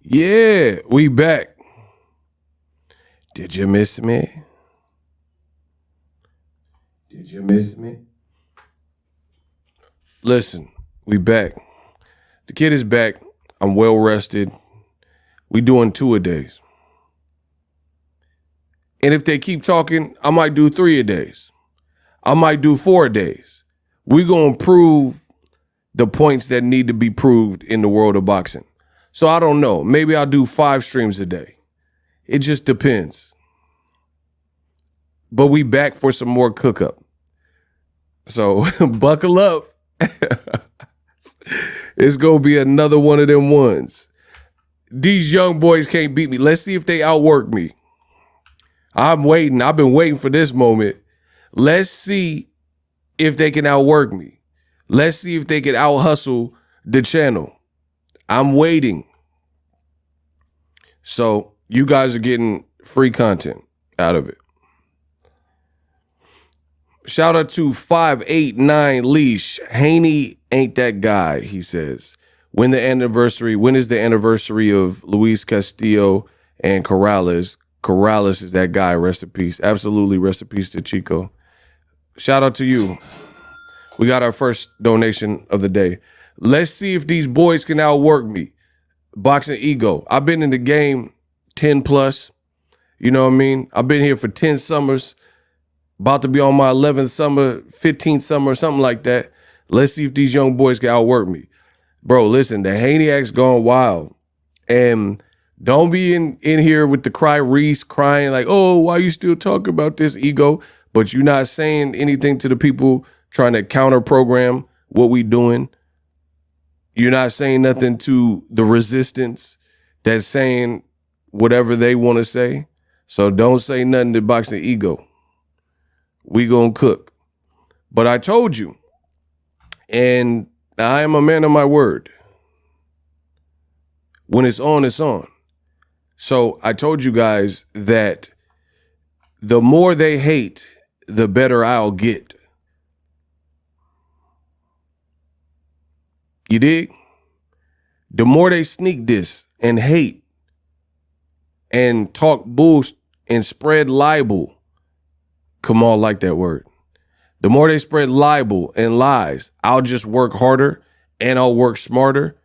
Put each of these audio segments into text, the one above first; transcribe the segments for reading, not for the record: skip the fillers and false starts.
Yeah, we back. Did you miss me? Did you miss me? Listen, we back. The kid is back. I'm well rested. We doing 2-a-days. And if they keep talking, I might do 3-a-days. I might do 4-a-days. We gonna prove the points that need to be proved in the world of boxing. So I don't know. Maybe I'll do 5 streams a day. It just depends. But we back for some more cook up. So buckle up. It's going to be another one of them ones. These young boys can't beat me. Let's see if they outwork me. I'm waiting. I've been waiting for this moment. Let's see if they can outwork me. Let's see if they can out-hustle the channel. I'm waiting. So you guys are getting free content out of it. Shout out to 589 Leash. Haney ain't that guy, he says. When is the anniversary of Luis Castillo and Corrales? Corrales is that guy, rest in peace. Absolutely, rest in peace to Chico. Shout out to you. We got our first donation of the day. Let's see if these boys can outwork me. Boxing ego. I've been in the game 10 plus. You know what I mean? I've been here for 10 summers. About to be on my 11th summer, 15th summer, something like that. Let's see if these young boys can outwork me. Bro, listen, the Haneyac's gone wild. And don't be in here with the cry Reese crying like, oh, why you still talking about this ego? But you're not saying anything to the people trying to counter program what we doing. You're not saying nothing to the resistance that's saying whatever they want to say. So don't say nothing to boxing ego. We gonna cook. But I told you, and I am a man of my word. When it's on, it's on. So I told you guys that the more they hate, the better I'll get. You dig? The more they sneak this and hate and talk bullshit and spread libel, Kamal like that word. The more they spread libel and lies, I'll just work harder and I'll work smarter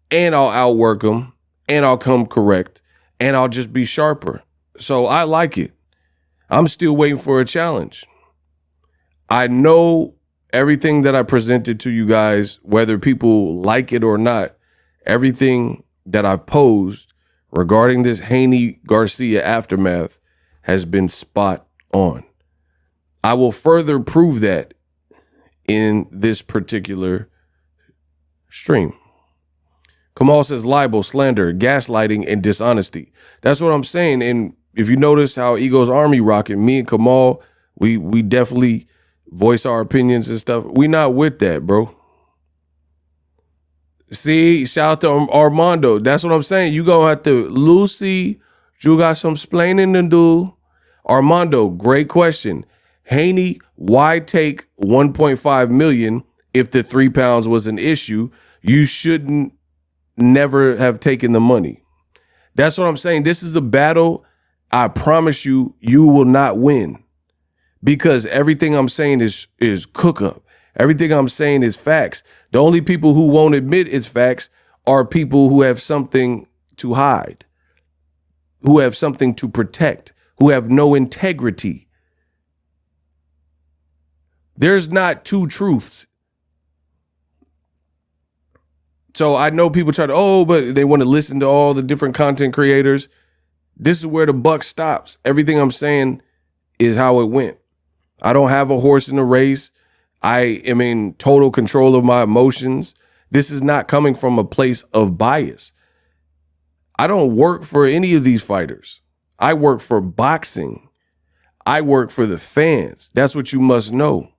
and I'll outwork them and I'll come correct and I'll just be sharper. So I like it. I'm still waiting for a challenge. I know everything that I presented to you guys, whether people like it or not, everything that I've posed regarding this Haney Garcia aftermath has been spot on. I will further prove that in this particular stream. Kamal says libel, slander, gaslighting, and dishonesty. That's what I'm saying. And if you notice how Ego's Army rocking, me and Kamal, we definitely voice our opinions and stuff. We not with that, bro. See, shout out to Armando. That's what I'm saying. You gonna have to, Lucy, you got some splaining to do. Armando, great question. Haney, why take 1.5 million if the 3 pounds was an issue? You shouldn't never have taken the money. That's what I'm saying. This is a battle. I promise you, you will not win because everything I'm saying is cook up. Everything I'm saying is facts. The only people who won't admit it's facts are people who have something to hide, who have something to protect, who have no integrity. There's not two truths. So I know people try to, but they want to listen to all the different content creators. This is where the buck stops. Everything I'm saying is how it went. I don't have a horse in the race. I am in total control of my emotions. This is not coming from a place of bias. I don't work for any of these fighters. I work for boxing. I work for the fans. That's what you must know.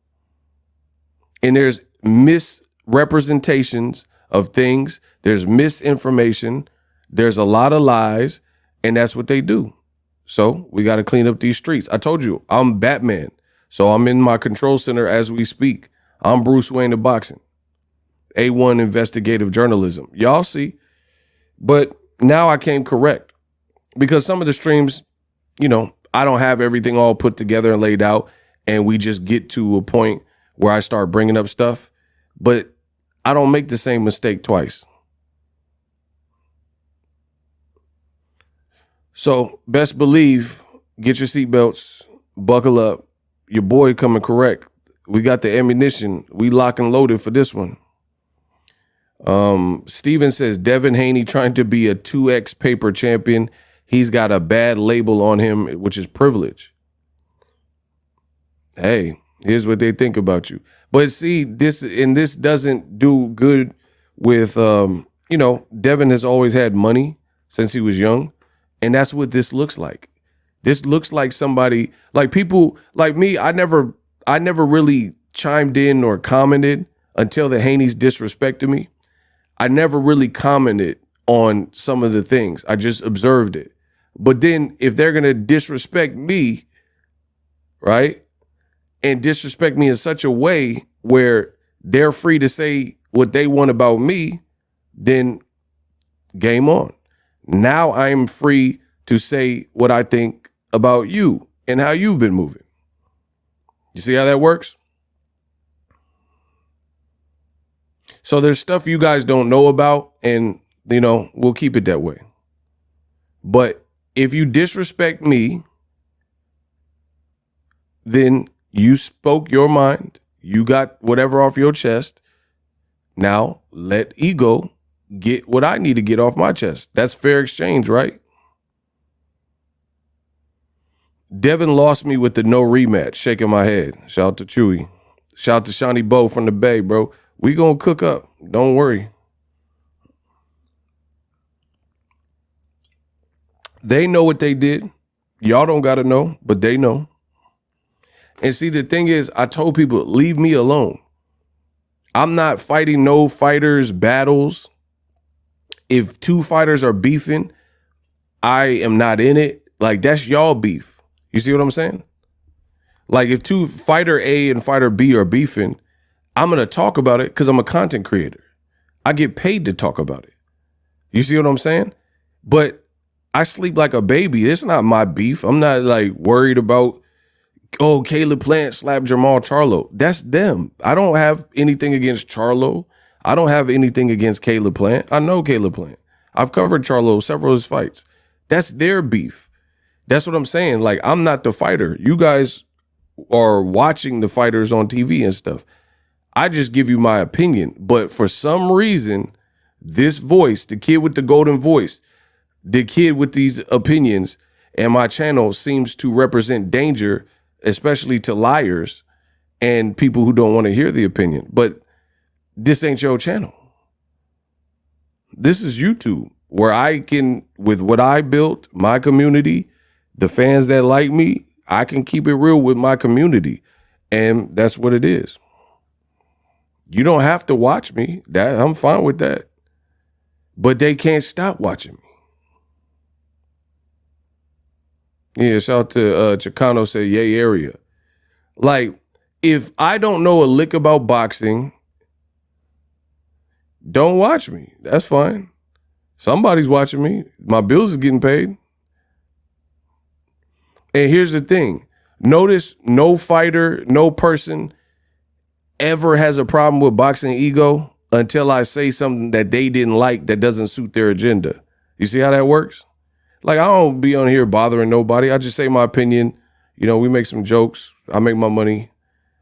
And there's misrepresentations of things. There's misinformation. There's a lot of lies. And that's what they do. So we got to clean up these streets. I told you, I'm Batman. So I'm in my control center as we speak. I'm Bruce Wayne of boxing. A1 investigative journalism. Y'all see. But now I came correct because some of the streams, I don't have everything all put together and laid out, and we just get to a point where I start bringing up stuff, but I don't make the same mistake twice. So best believe, get your seatbelts, buckle up. Your boy coming correct. We got the ammunition. We lock and loaded for this one. Steven says, Devin Haney trying to be a 2X paper champion. He's got a bad label on him, which is privilege. Hey, here's what they think about you. But see, this doesn't do good with, Devin has always had money since he was young. And that's what this looks like. This looks like somebody, like people like me. I never really chimed in or commented until the Haneys disrespected me. I never really commented on some of the things. I just observed it. But then if they're going to disrespect me, right, and disrespect me in such a way where they're free to say what they want about me, then game on. Now I'm free to say what I think about you and how you've been moving. You see how that works? So there's stuff you guys don't know about, and, we'll keep it that way. But if you disrespect me, then you spoke your mind. You got whatever off your chest. Now let ego get what I need to get off my chest. That's fair exchange, right? Devin lost me with the no rematch, shaking my head. Shout out to Chewy. Shout out to Shawnee Bo from the Bay, bro. We gonna cook up. Don't worry. They know what they did. Y'all don't gotta know, but they know. And see, the thing is, I told people, leave me alone. I'm not fighting no fighters' battles. If two fighters are beefing, I am not in it. Like, that's y'all beef. You see what I'm saying? Like, if two fighter A and fighter B are beefing, I'm going to talk about it because I'm a content creator. I get paid to talk about it. You see what I'm saying? But I sleep like a baby. It's not my beef. I'm not like worried about, oh, Caleb Plant slapped Jamal Charlo. That's them. I don't have anything against Charlo. I don't have anything against Caleb Plant. I know Caleb Plant. I've covered Charlo, several of his fights. That's their beef. That's what I'm saying. Like, I'm not the fighter. You guys are watching the fighters on TV and stuff. I just give you my opinion. But for some reason, this voice, the kid with the golden voice, the kid with these opinions, and my channel seems to represent danger, especially to liars and people who don't want to hear the opinion. But this ain't your channel. This is YouTube, where I can, with what I built, my community, the fans that like me, I can keep it real with my community. And that's what it is. You don't have to watch me. That I'm fine with that. But they can't stop watching me. Yeah, shout out to Chicano, say yay area. Like, if I don't know a lick about boxing, don't watch me. That's fine. Somebody's watching me. My bills is getting paid. And here's the thing. Notice no fighter, no person ever has a problem with boxing ego until I say something that they didn't like that doesn't suit their agenda. You see how that works? Like, I don't be on here bothering nobody. I just say my opinion. We make some jokes. I make my money.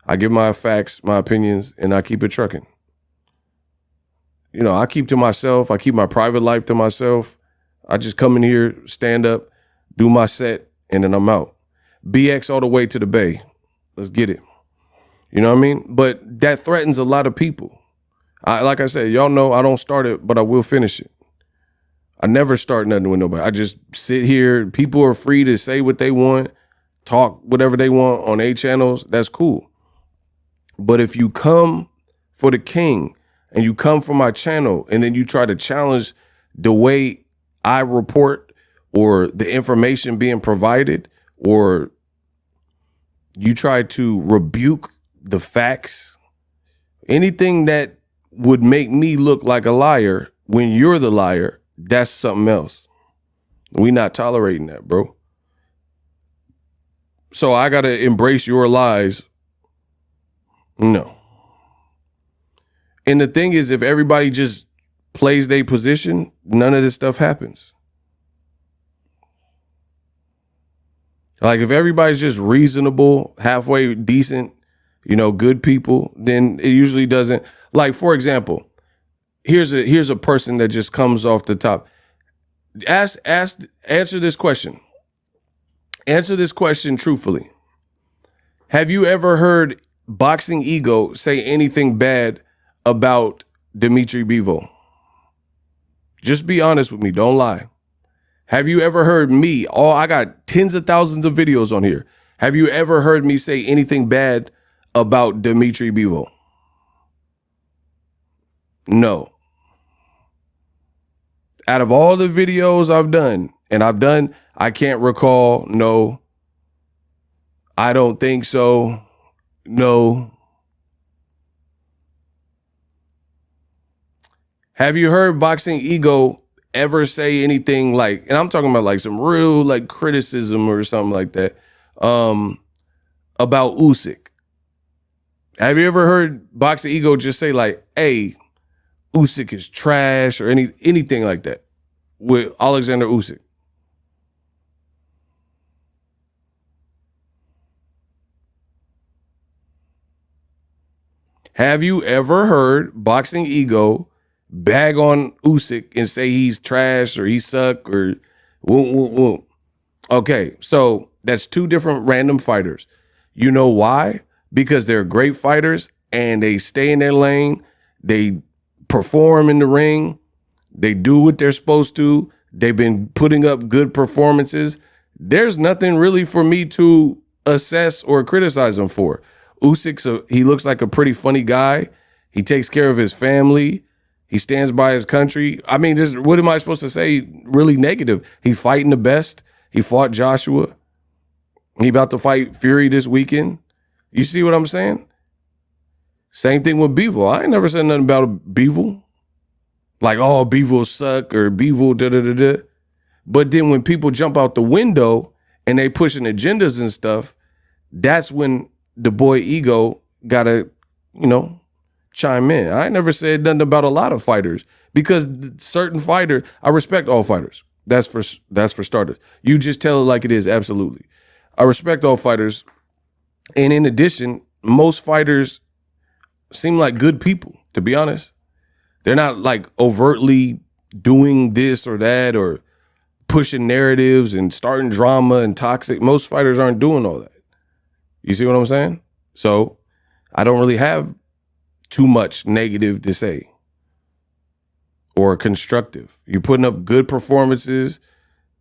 I give my facts, my opinions, and I keep it trucking. I keep to myself. I keep my private life to myself. I just come in here, stand up, do my set, and then I'm out. BX all the way to the Bay. Let's get it. You know what I mean? But that threatens a lot of people. Like I said, y'all know I don't start it, but I will finish it. I never start nothing with nobody. I just sit here. People are free to say what they want, talk whatever they want on A channels. That's cool. But if you come for the king and you come for my channel and then you try to challenge the way I report or the information being provided, or you try to rebuke the facts, anything that would make me look like a liar when you're the liar, that's something else. We not tolerating that, bro. So I got to embrace your lies. No. And the thing is, if everybody just plays their position, none of this stuff happens. Like if everybody's just reasonable, halfway decent, good people, then it usually doesn't. Like, for example, here's a person that just comes off the top. Answer this question. Answer this question truthfully. Have you ever heard Boxing Ego say anything bad about Dimitri Bivol? Just be honest with me. Don't lie. Have you ever heard me? Oh, I got tens of thousands of videos on here. Have you ever heard me say anything bad about Dimitri Bivol? No. Out of all the videos I've done, I can't recall. No. I don't think so. No. Have you heard Boxing Ego ever say anything like, and I'm talking about like some real like criticism or something like that, about Usyk? Have you ever heard Boxing Ego just say like, hey, Usyk is trash or anything like that with Alexander Usyk? Have you ever heard Boxing Ego bag on Usyk and say he's trash or he suck or whoop? Okay, so that's two different random fighters. You know why? Because they're great fighters and they stay in their lane. They perform in the ring. They do what they're supposed to. They've been putting up good performances. There's nothing really for me to assess or criticize them for. Usyk, he looks like a pretty funny guy. He takes care of his family. He stands by his country. I mean, what am I supposed to say really negative? He's fighting the best. He fought Joshua. He about to fight Fury this weekend. You see what I'm saying? Same thing with Bivol. I ain't never said nothing about Bivol. Like, oh, Bivol suck or Bivol da-da-da-da. But then when people jump out the window and they pushing agendas and stuff, that's when the boy Ego gotta, chime in. I never said nothing about a lot of fighters because certain fighter, I respect all fighters. That's for starters. You just tell it like it is. Absolutely. I respect all fighters. And in addition, most fighters seem like good people, to be honest. They're not like overtly doing this or that or pushing narratives and starting drama and toxic. Most fighters aren't doing all that. You see what I'm saying? So I don't really have too much negative to say or constructive. You're putting up good performances.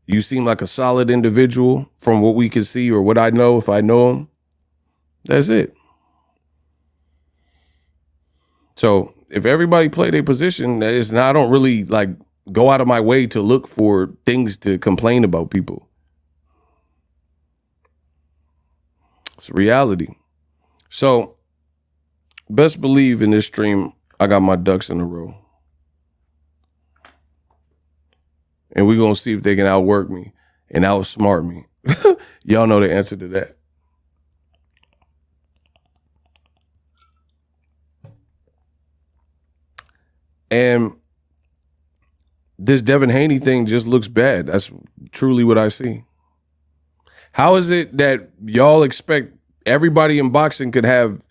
You seem like a solid individual from what we can see or what I know if I know him. That's it. So if everybody play their position, I don't really like go out of my way to look for things to complain about people. It's reality. So best believe in this stream, I got my ducks in a row. And we're going to see if they can outwork me and outsmart me. Y'all know the answer to that. And this Devin Haney thing just looks bad. That's truly what I see. How is it that y'all expect everybody in boxing could have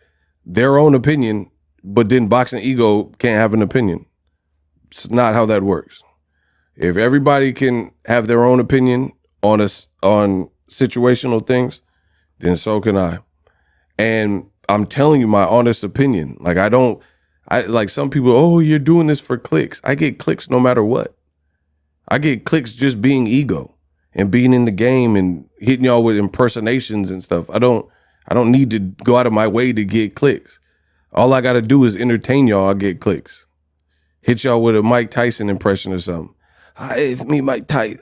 their own opinion, but then Boxing Ego can't have an opinion? It's not how that works. If everybody can have their own opinion on situational things, then so can I. And I'm telling you my honest opinion. Like like some people, oh, you're doing this for clicks. I get clicks no matter what. I get clicks just being ego and being in the game and hitting y'all with impersonations and stuff. I don't need to go out of my way to get clicks. All I got to do is entertain y'all. I'll get clicks. Hit y'all with a Mike Tyson impression or something. Hi, it's me, Mike Tyson.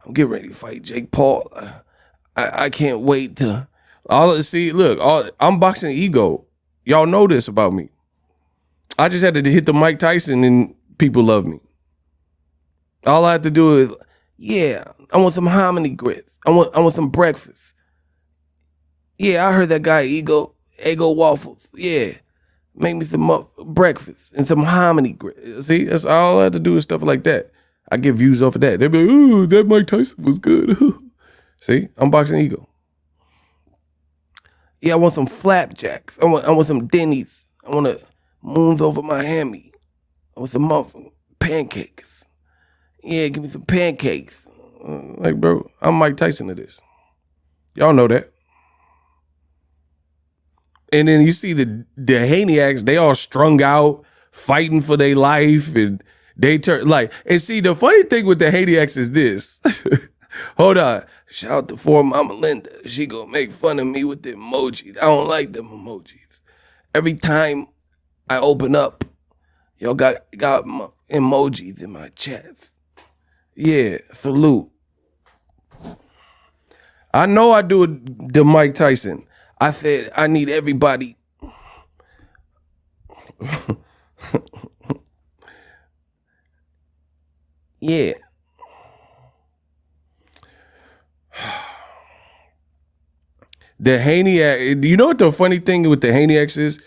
I'm getting ready to fight Jake Paul. I can't wait to. I'm Boxing Ego. Y'all know this about me. I just had to hit the Mike Tyson and people love me. All I have to do is, yeah, I want some hominy grits. I want some breakfast. Yeah, I heard that guy Ego waffles. Yeah, make me some breakfast and some hominy grits. See, that's all I have to do is stuff like that. I get views off of that. They be like, ooh, that Mike Tyson was good. See, unboxing ego. Yeah, I want some flapjacks. I want some Denny's. I want to moons over my hammy. I want some muffin pancakes. Yeah, give me some pancakes. Like, bro, I'm Mike Tyson to this. Y'all know that. And then you see the Haneyacks, they all strung out, fighting for their life, and they turn like. And see, the funny thing with the Haneyacks is this. Hold on. Shout out to poor Mama Linda. She gonna make fun of me with the emojis. I don't like them emojis. Every time I open up, y'all got my emojis in my chats. Yeah, salute. I know I do it to Mike Tyson. I said I need everybody. Yeah. The Haney, you know what the funny thing with the Haneyacks is?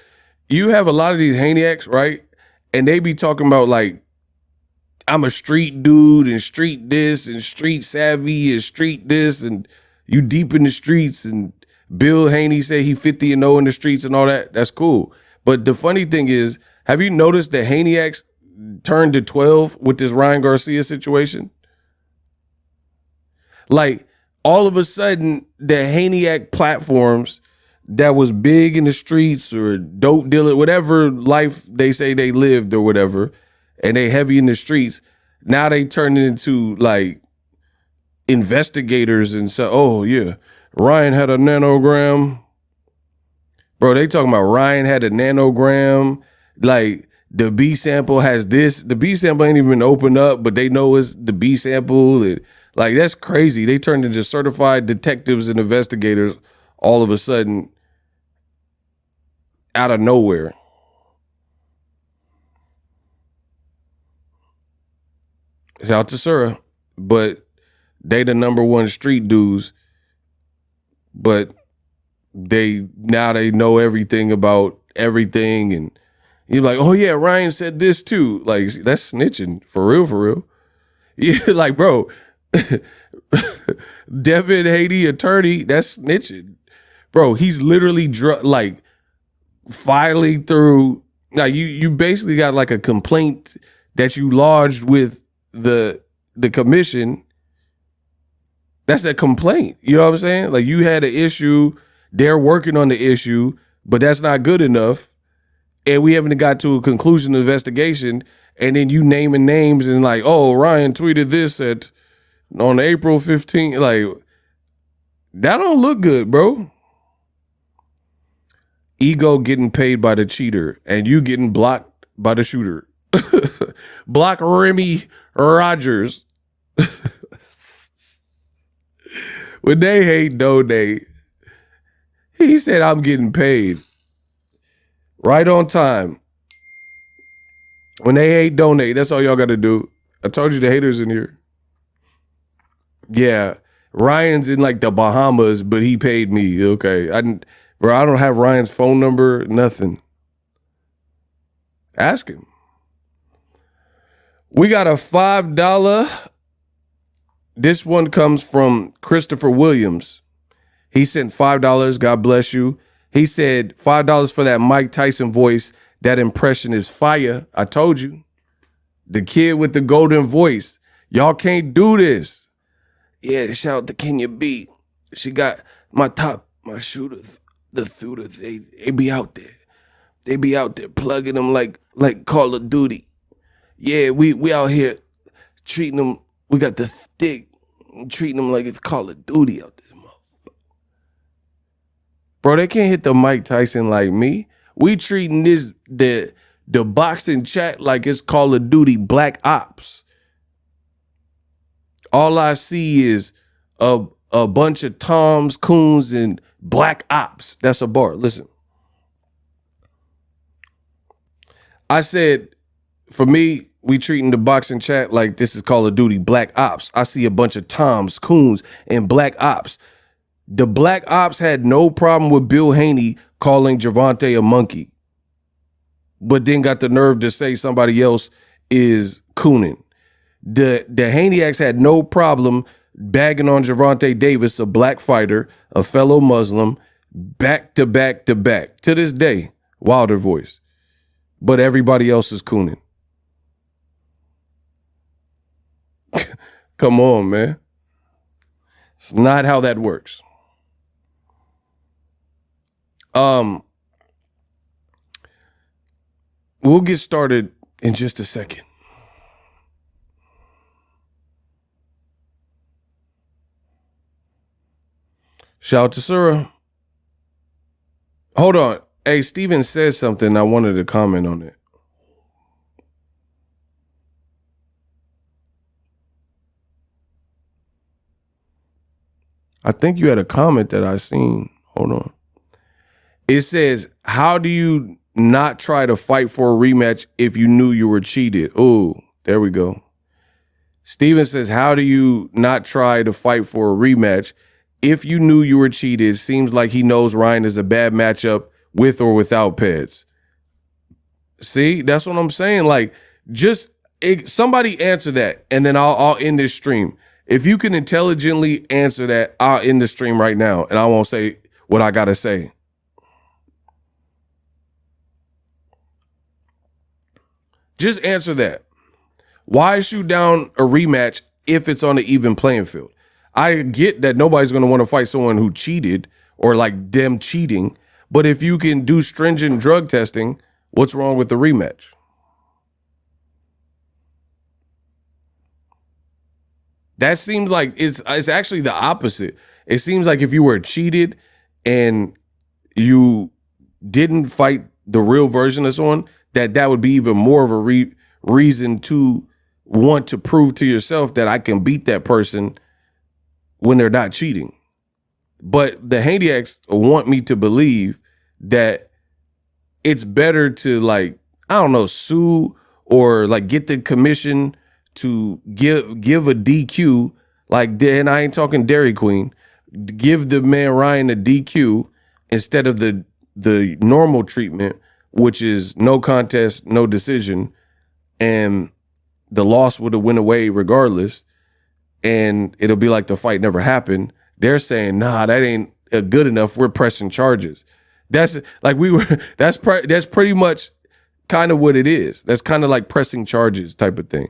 You have a lot of these Haneyacks, right? And they be talking about like, I'm a street dude and street this and street savvy and street this and you deep in the streets and Bill Haney say he 50 and 0 in the streets and all that. That's cool. But the funny thing is, have you noticed that Haneyacks turned to 12 with this Ryan Garcia situation? Like, all of a sudden, the Haneyacks platforms that was big in the streets or dope dealer, whatever life they say they lived or whatever, and they heavy in the streets, now they turn into like investigators and so, oh yeah, Ryan had a nanogram. Bro, they talking about Ryan had a nanogram. Like, the B sample has this. The B sample ain't even opened up, but they know it's the B sample. Like, that's crazy. They turned into certified detectives and investigators all of a sudden out of nowhere. Shout out to Surah. But they the #1 street dudes. But now they know everything about everything. And you're like, oh yeah, Ryan said this too. Like, that's snitching. For real, for real. Yeah, like, bro. Devin, Haney, attorney, that's snitching. Bro, he's literally like filing through. Now you basically got like a complaint that you lodged with the commission. That's a complaint. You know what I'm saying? Like, you had an issue, they're working on the issue, but that's not good enough. And we haven't got to a conclusion of the investigation. And then you naming names and like, oh, Ryan tweeted this on April 15th. Like, that don't look good, bro. Ego getting paid by the cheater and you getting blocked by the shooter. Block Remy Rogers. When they hate donate, he said, I'm getting paid. Right on time. When they hate donate, that's all y'all got to do. I told you the haters in here. Yeah, Ryan's in like the Bahamas, but he paid me. Okay, I don't have Ryan's phone number, nothing. Ask him. We got a $5. This one comes from Christopher Williams. He sent $5. God bless you. He said $5 for that Mike Tyson voice. That impression is fire. I told you. The kid with the golden voice. Y'all can't do this. Yeah, shout out to Kenya B. She got my shooters, the shooters. They be out there. They be out there plugging them like Call of Duty. Yeah, we out here treating them. We got the stick, treating them like it's Call of Duty out this motherfucker. Bro, they can't hit the Mike Tyson like me. We treating the boxing chat like it's Call of Duty Black Ops. All I see is a bunch of Toms, Coons, and Black Ops. That's a bar. Listen. I said, for me, we treating the boxing chat like this is Call of Duty Black Ops. I see a bunch of Toms, Coons, and Black Ops. The Black Ops had no problem with Bill Haney calling Gervonta a monkey, but then got the nerve to say somebody else is cooning. The Haneyacks had no problem bagging on Gervonta Davis, a black fighter, a fellow Muslim, back to back to back. To this day, Wilder voice. But everybody else is cooning. Come on, man. It's not how that works. We'll get started in just a second. Shout out to Surah. Hold on. Hey, Steven said something. I wanted to comment on it. I think you had a comment that I seen. Hold on. It says, how do you not try to fight for a rematch if you knew you were cheated? Oh, there we go. Steven says, how do you not try to fight for a rematch if you knew you were cheated? Seems like he knows Ryan is a bad matchup with or without pads. See, that's what I'm saying. Like, just somebody answer that, and then I'll end this stream. If you can intelligently answer that, I'll end the stream right now, and I won't say what I gotta say. Just answer that. Why shoot down a rematch if it's on an even playing field? I get that nobody's going to want to fight someone who cheated or like them cheating, but if you can do stringent drug testing, what's wrong with the rematch? That seems like it's actually the opposite. It seems like if you were cheated and you didn't fight the real version of someone, that would be even more of a reason to want to prove to yourself that I can beat that person when they're not cheating. But the Haneyacks want me to believe that it's better to, like, I don't know, sue or like get the commission to give a DQ, like, and I ain't talking Dairy Queen, give the man Ryan a DQ instead of the normal treatment, which is no contest, no decision, and the loss would have went away regardless, and it'll be like the fight never happened. They're saying, nah, that ain't good enough. We're pressing charges. That's like that's pretty much kind of what it is. That's kind of like pressing charges type of thing.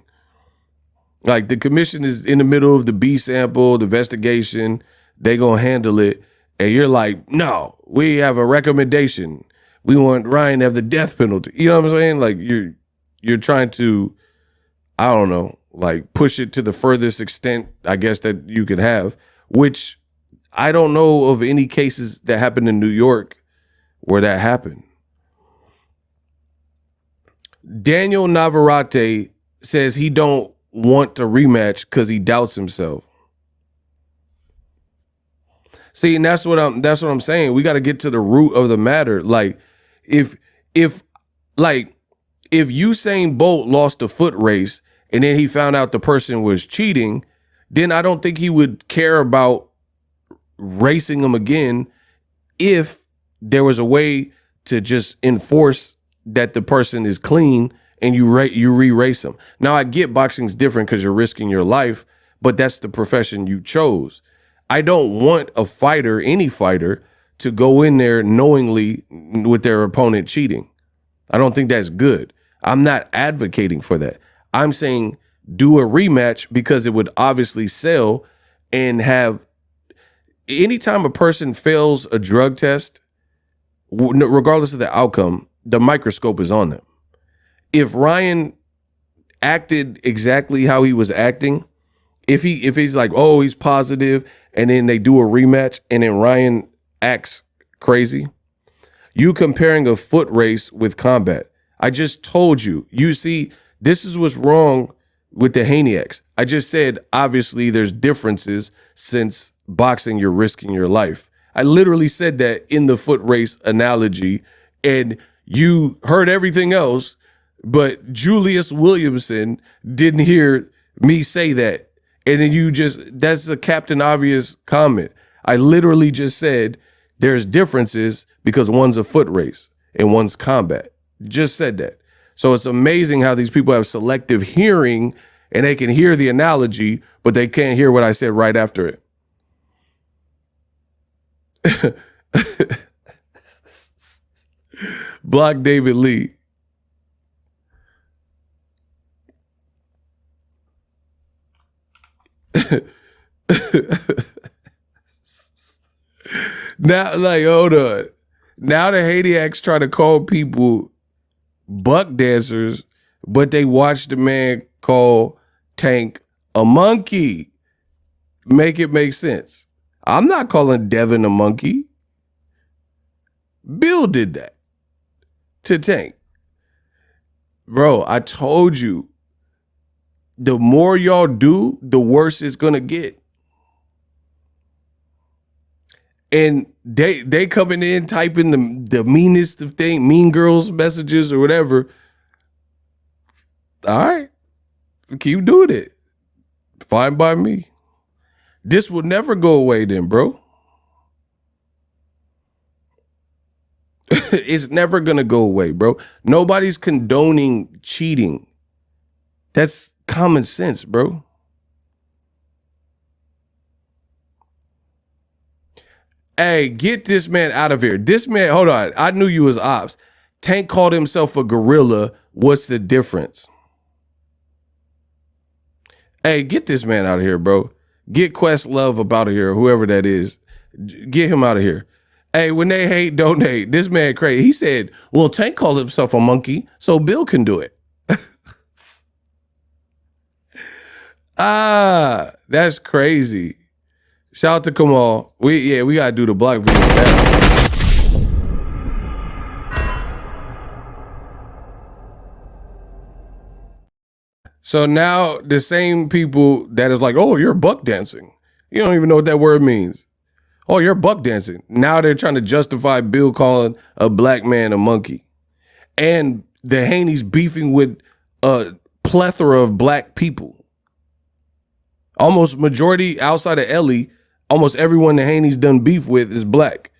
Like the commission is in the middle of the B sample, the investigation. They gonna handle it, and you're like, no, we have a recommendation. We want Ryan to have the death penalty. You know what I'm saying? Like you're trying to, I don't know, like push it to the furthest extent, I guess, that you could have, which I don't know of any cases that happened in New York where that happened. Daniel Navarrete says he don't want to rematch because he doubts himself. See, and that's what I'm saying. We got to get to the root of the matter. Like, if Usain Bolt lost a foot race and then he found out the person was cheating, then I don't think he would care about racing him again if there was a way to just enforce that the person is clean and you re-race them. Now, I get boxing's different because you're risking your life, but that's the profession you chose. I don't want a fighter, any fighter, to go in there knowingly with their opponent cheating. I don't think that's good. I'm not advocating for that. I'm saying do a rematch because it would obviously sell, and have, anytime a person fails a drug test, regardless of the outcome, the microscope is on them. If Ryan acted exactly how he was acting, if he's like, oh, he's positive, and then they do a rematch and then Ryan acts crazy, you comparing a foot race with combat. I just told you. You see, this is what's wrong with the Haneyacks. I just said, obviously, there's differences since boxing, you're risking your life. I literally said that in the foot race analogy, and you heard everything else, But Julius Williamson didn't hear me say that. And then that's a Captain Obvious comment. I literally just said there's differences because one's a foot race and one's combat. Just said that. So it's amazing how these people have selective hearing and they can hear the analogy, but they can't hear what I said right after it. Block David Lee. Now, like, hold on. Now the Haneyacks try to call people buck dancers, but they watch the man call Tank a monkey. Make it make sense. I'm not calling Devin a monkey. Bill did that to Tank. Bro, I told you, the more y'all do, the worse it's gonna get. And they coming in typing the meanest of things, mean girls messages or whatever. All right, keep doing it. Fine by me. This will never go away then, bro. It's never gonna go away, bro. Nobody's condoning cheating. That's common sense, bro. Hey, get this man out of here. This man, hold on. I knew you was ops. Tank called himself a gorilla. What's the difference? Hey, get this man out of here, bro. Get Questlove up out of here, whoever that is. Get him out of here. Hey, when they hate, donate. This man crazy. He said, well, Tank called himself a monkey, so Bill can do it. That's crazy. Shout out to Kamal. We gotta do the block video now. So now the same people that is like, oh, you're buck dancing. You don't even know what that word means. Oh, you're buck dancing. Now they're trying to justify Bill calling a black man a monkey. And the Haney's beefing with a plethora of black people. Almost majority outside of Ellie, almost everyone that Haney's done beef with is black.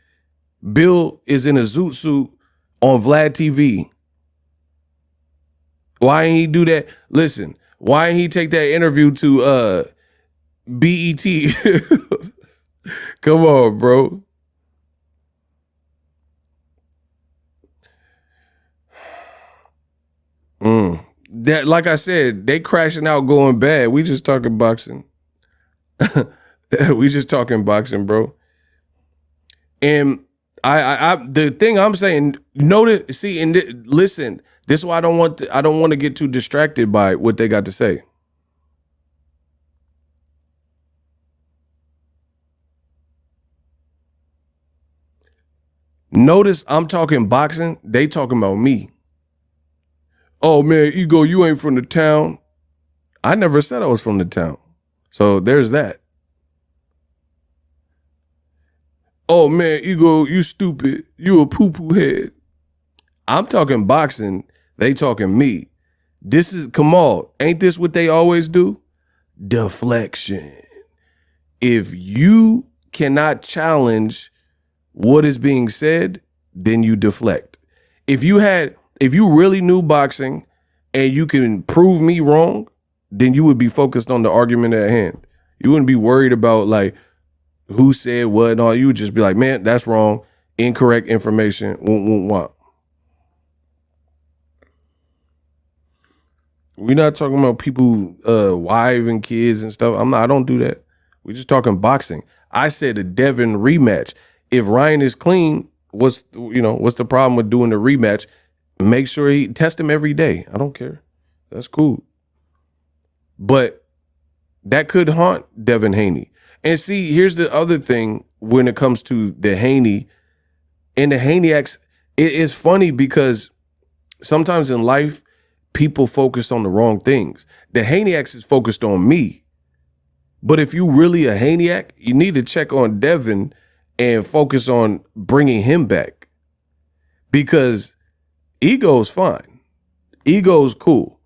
Bill is in a zoot suit on Vlad TV. Why didn't he do that? Listen, why didn't he take that interview to BET? Come on, bro. That, like I said, they crashing out going bad. We just talking boxing. We just talking boxing, bro. And I the thing I'm saying, notice, see, and listen, this is why I don't want to get too distracted by what they got to say. Notice I'm talking boxing, they talking about me. Oh man, Ego, you ain't from the town. I never said I was from the town. So there's that. Oh man, Ego, you stupid. You a poo-poo head. I'm talking boxing, they talking me. This is Kamal. Ain't this what they always do? Deflection. If you cannot challenge what is being said, then you deflect. If you really knew boxing and you can prove me wrong, then you would be focused on the argument at hand. You wouldn't be worried about like who said what and all. You would just be like, man, that's wrong. Incorrect information. We're not talking about people, wife and kids and stuff. I don't do that. We're just talking boxing. I said a Devin rematch. If Ryan is clean, what's the problem with doing the rematch? Make sure he test him every day. I don't care. That's cool. But that could haunt Devin Haney. And see, here's the other thing when it comes to the Haney and the Haneyacks. It is funny because sometimes in life, people focus on the wrong things. The Haneyacks is focused on me. But if you really a Haneyack, you need to check on Devin and focus on bringing him back. Because Ego's fine. Ego's cool.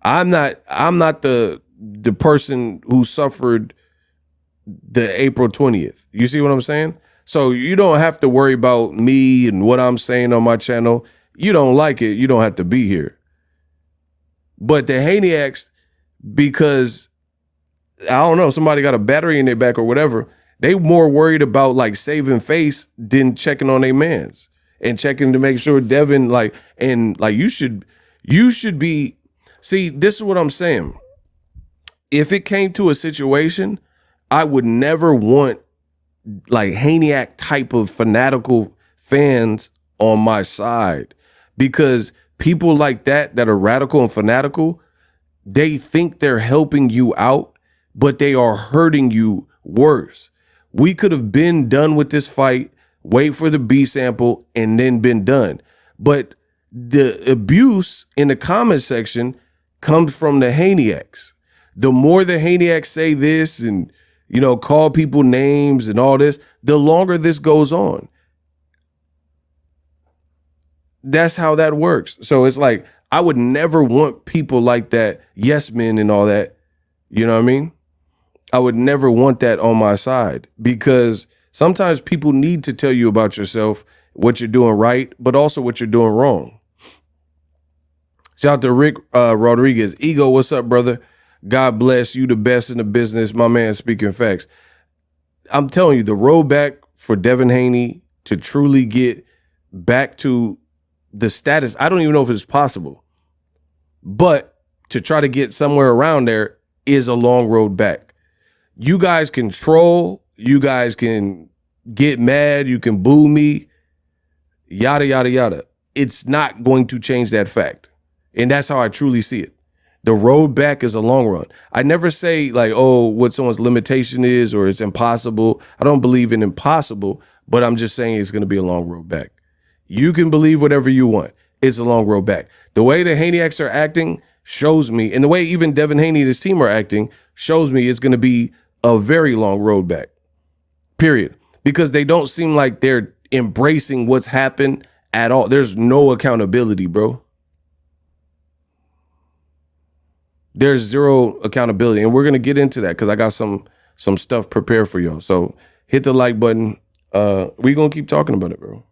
I'm not the person who suffered the April 20th. You see what I'm saying? So you don't have to worry about me and what I'm saying on my channel. You don't like it, you don't have to be here. But the Haneyacks, because I don't know, somebody got a battery in their back or whatever, they more worried about like saving face than checking on their mans and checking to make sure Devin you should be. See, this is what I'm saying. If it came to a situation, I would never want like Haneyack type of fanatical fans on my side, because people like that are radical and fanatical, they think they're helping you out, but they are hurting you worse. We could have been done with this fight, wait for the B sample, and then been done. But the abuse in the comment section comes from the Haneyacks. The more the Haneyacks say this and, you know, call people names and all this, the longer this goes on. That's how that works. So it's like, I would never want people like that, yes men and all that. You know what I mean? I would never want that on my side, because sometimes people need to tell you about yourself, what you're doing right, but also what you're doing wrong. Shout out to Rick Rodriguez. Ego, what's up, brother? God bless you, the best in the business. My man speaking facts. I'm telling you, the road back for Devin Haney to truly get back to the status, I don't even know if it's possible, but to try to get somewhere around there is a long road back. You guys can troll, you guys can get mad, you can boo me, yada, yada, yada. It's not going to change that fact. And that's how I truly see it. The road back is a long run. I never say like, oh, what someone's limitation is or it's impossible. I don't believe in impossible, but I'm just saying it's going to be a long road back. You can believe whatever you want. It's a long road back. The way the Haneyacks are acting shows me, and the way even Devin Haney and his team are acting shows me it's going to be a very long road back, period. Because they don't seem like they're embracing what's happened at all. There's no accountability, bro. There's zero accountability. And we're going to get into that because I got some stuff prepared for y'all. So hit the like button. We're going to keep talking about it, bro.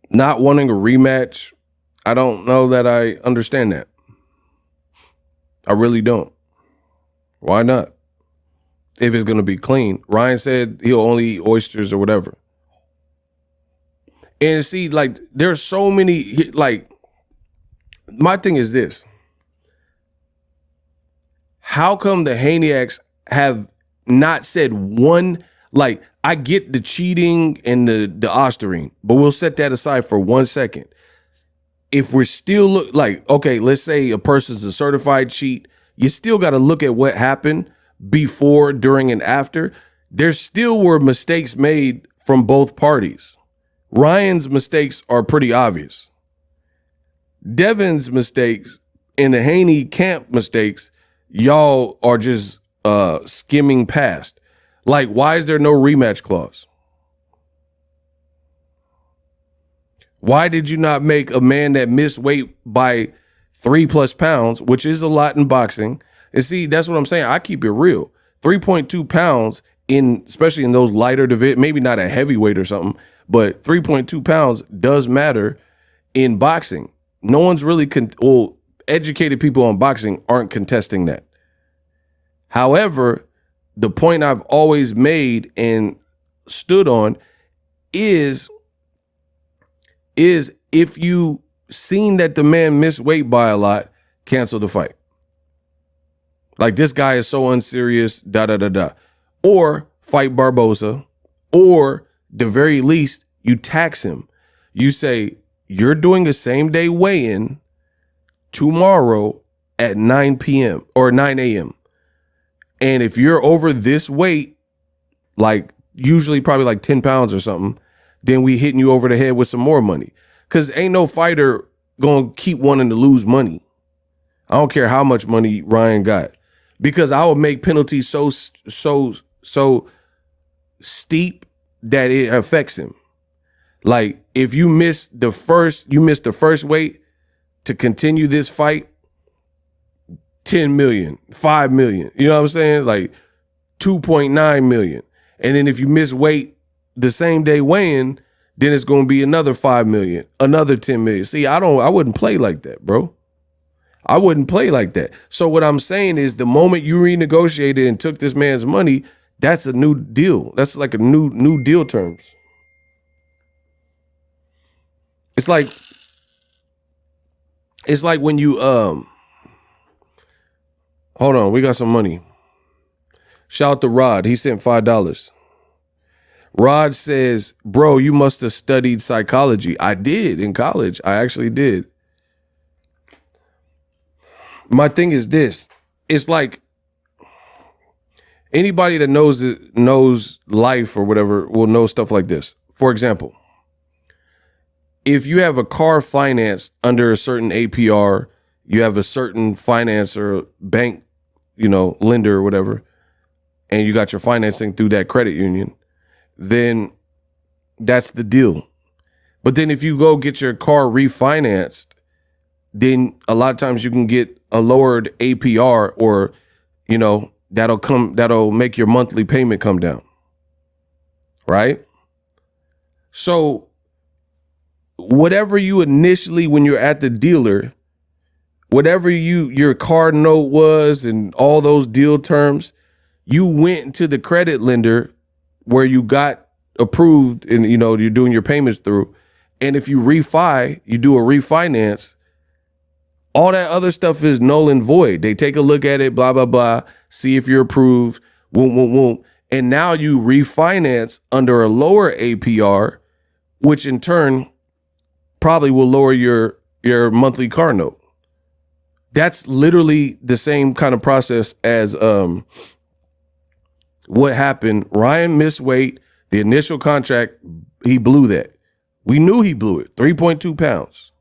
Not wanting a rematch, I don't know that I understand that. I really don't. Why not? If it's going to be clean. Ryan said he'll only eat oysters or whatever. And see, like, there's so many, like, my thing is this. How come the Haneyacks have not said one, like, I get the cheating and the ostering, but we'll set that aside for 1 second. If we're still like, okay, let's say a person's a certified cheat, you still got to look at what happened before, during, and after. There still were mistakes made from both parties. Ryan's mistakes are pretty obvious. Devin's mistakes and the Haney camp mistakes, y'all are just skimming past. Like, why is there no rematch clause? Why did you not make a man that missed weight by 3+ pounds, which is a lot in boxing? And see, that's what I'm saying. I keep it real. 3.2 pounds especially in those lighter divisions, maybe not a heavyweight or something, but 3.2 pounds does matter in boxing. No one's really, educated people on boxing aren't contesting that. However, the point I've always made and stood on is if you seen that the man missed weight by a lot, cancel the fight. Like, this guy is so unserious, Or fight Barboza, or the very least, you tax him. You say, you're doing a same-day weigh-in tomorrow at 9 p.m. or 9 a.m. And if you're over this weight, like usually probably like 10 pounds or something, then we hitting you over the head with some more money. Because ain't no fighter going to keep wanting to lose money. I don't care how much money Ryan got. because I would make penalties so steep that it affects him. Like if you miss the first weight to continue this fight, 10 million, 5 million, you know what I'm saying? Like 2.9 million. And then if you miss weight the same day weighing, then it's going to be another 5 million, another 10 million. See, I wouldn't play like that, bro. I wouldn't play like that. So what I'm saying is the moment you renegotiated and took this man's money, that's a new deal. That's like a new deal terms. It's like when you hold on, we got some money. Shout out to Rod. He sent $5. Rod says, bro, you must have studied psychology. I did in college. I actually did. My thing is this. It's like anybody that knows life or whatever will know stuff like this. For example, if you have a car financed under a certain APR, you have a certain financer, bank, lender or whatever, and you got your financing through that credit union, then that's the deal. But then if you go get your car refinanced, then a lot of times you can get a lowered APR or, that'll make your monthly payment come down. Right? So whatever you initially, when you're at the dealer, whatever your car note was and all those deal terms, you went to the credit lender where you got approved and, you're doing your payments through. And if you you do a refinance, all that other stuff is null and void. They take a look at it, blah, blah, blah, see if you're approved, whoom. And now you refinance under a lower APR, which in turn probably will lower your monthly car note. That's literally the same kind of process as what happened. Ryan missed weight. The initial contract, he blew that. We knew he blew it, 3.2 pounds.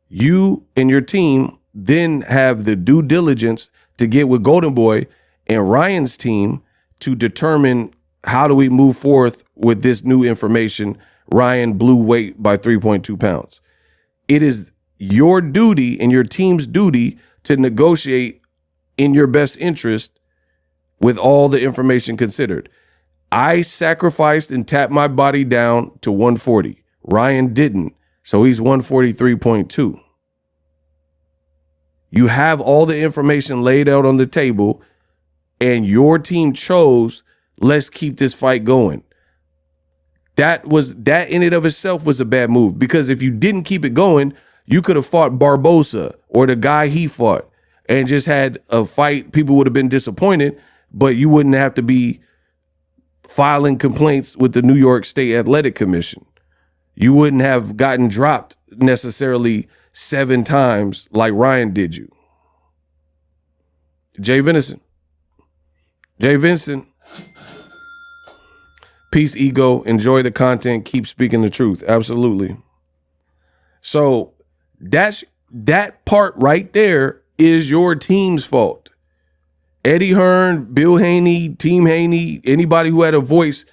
You and your team then have the due diligence to get with Golden Boy and Ryan's team to determine how do we move forth with this new information. Ryan blew weight by 3.2 pounds. It is your duty and your team's duty to negotiate in your best interest with all the information considered. I sacrificed and tapped my body down to 140. Ryan didn't. So he's 143.2. You have all the information laid out on the table and your team chose, let's keep this fight going. That in and of itself was a bad move, because if you didn't keep it going, you could have fought Barbosa or the guy he fought and just had a fight. People would have been disappointed, but you wouldn't have to be filing complaints with the New York State Athletic Commission. You wouldn't have gotten dropped necessarily 7 times like Ryan did you. Jay Vincent. Peace, ego. Enjoy the content. Keep speaking the truth. Absolutely. So that part right there is your team's fault. Eddie Hearn, Bill Haney, Team Haney, anybody who had a voice,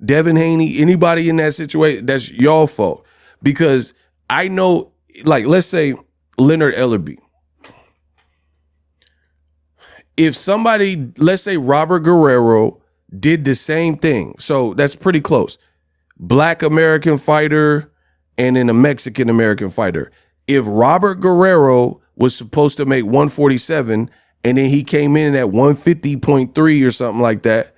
Devin Haney, anybody in that situation, that's your fault. Because I know, like, let's say Leonard Ellerby. If somebody, let's say Robert Guerrero did the same thing, so that's pretty close. Black American fighter and then a Mexican American fighter. If Robert Guerrero was supposed to make 147 and then he came in at 150.3 or something like that,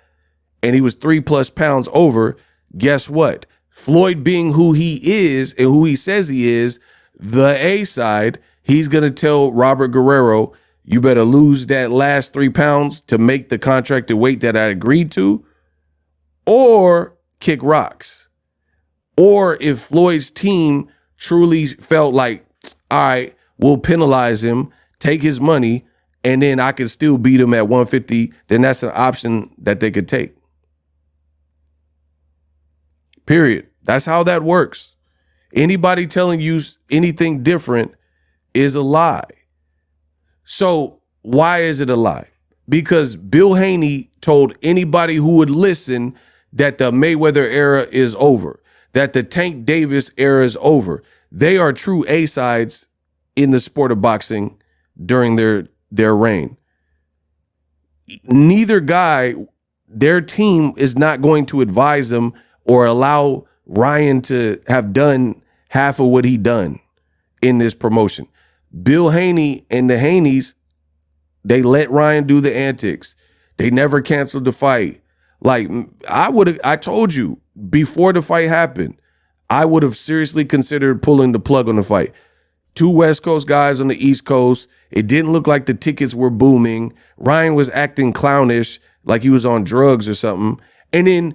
and he was 3+ pounds over, guess what? Floyd being who he is and who he says he is, the A side, he's going to tell Robert Guerrero, you better lose that last 3 pounds to make the contracted weight that I agreed to, or kick rocks. Or if Floyd's team truly felt like, all right, we'll penalize him, take his money, and then I can still beat him at 150, then that's an option that they could take. Period. That's how that works. Anybody telling you anything different is a lie. So Why is it a lie? Because Bill Haney told anybody who would listen that the Mayweather era is over, that the Tank Davis era is over. They are true A-sides in the sport of boxing during their reign. Neither guy, their team is not going to advise them or allow Ryan to have done half of what he done in this promotion. Bill Haney and the Haneys, they let Ryan do the antics. They never canceled the fight. Like, I told you before the fight happened, I would have seriously considered pulling the plug on the fight. 2 West Coast guys on the East Coast. It didn't look like the tickets were booming. Ryan was acting clownish, like he was on drugs or something. And then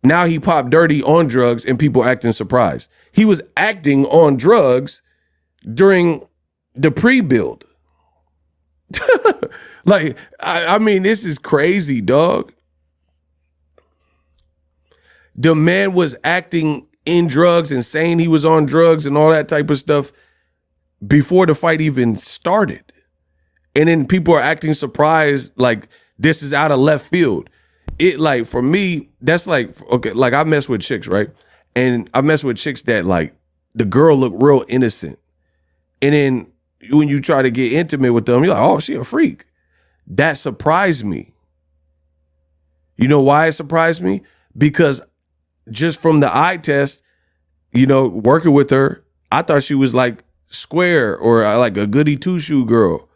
now he popped dirty on drugs and people acting surprised. He was acting on drugs during the pre-build. Like, I mean, this is crazy, dog. The man was acting in drugs and saying he was on drugs and all that type of stuff before the fight even started. And then people are acting surprised, like this is out of left field. It, like, for me, that's like, okay, like I mess with chicks, right? And I mess with chicks that, like, the girl look real innocent. And then when you try to get intimate with them, you're like, oh, she a freak. That surprised me. You know why it surprised me? Because just from the eye test, you know, working with her, I thought she was like square or like a goody two-shoe girl.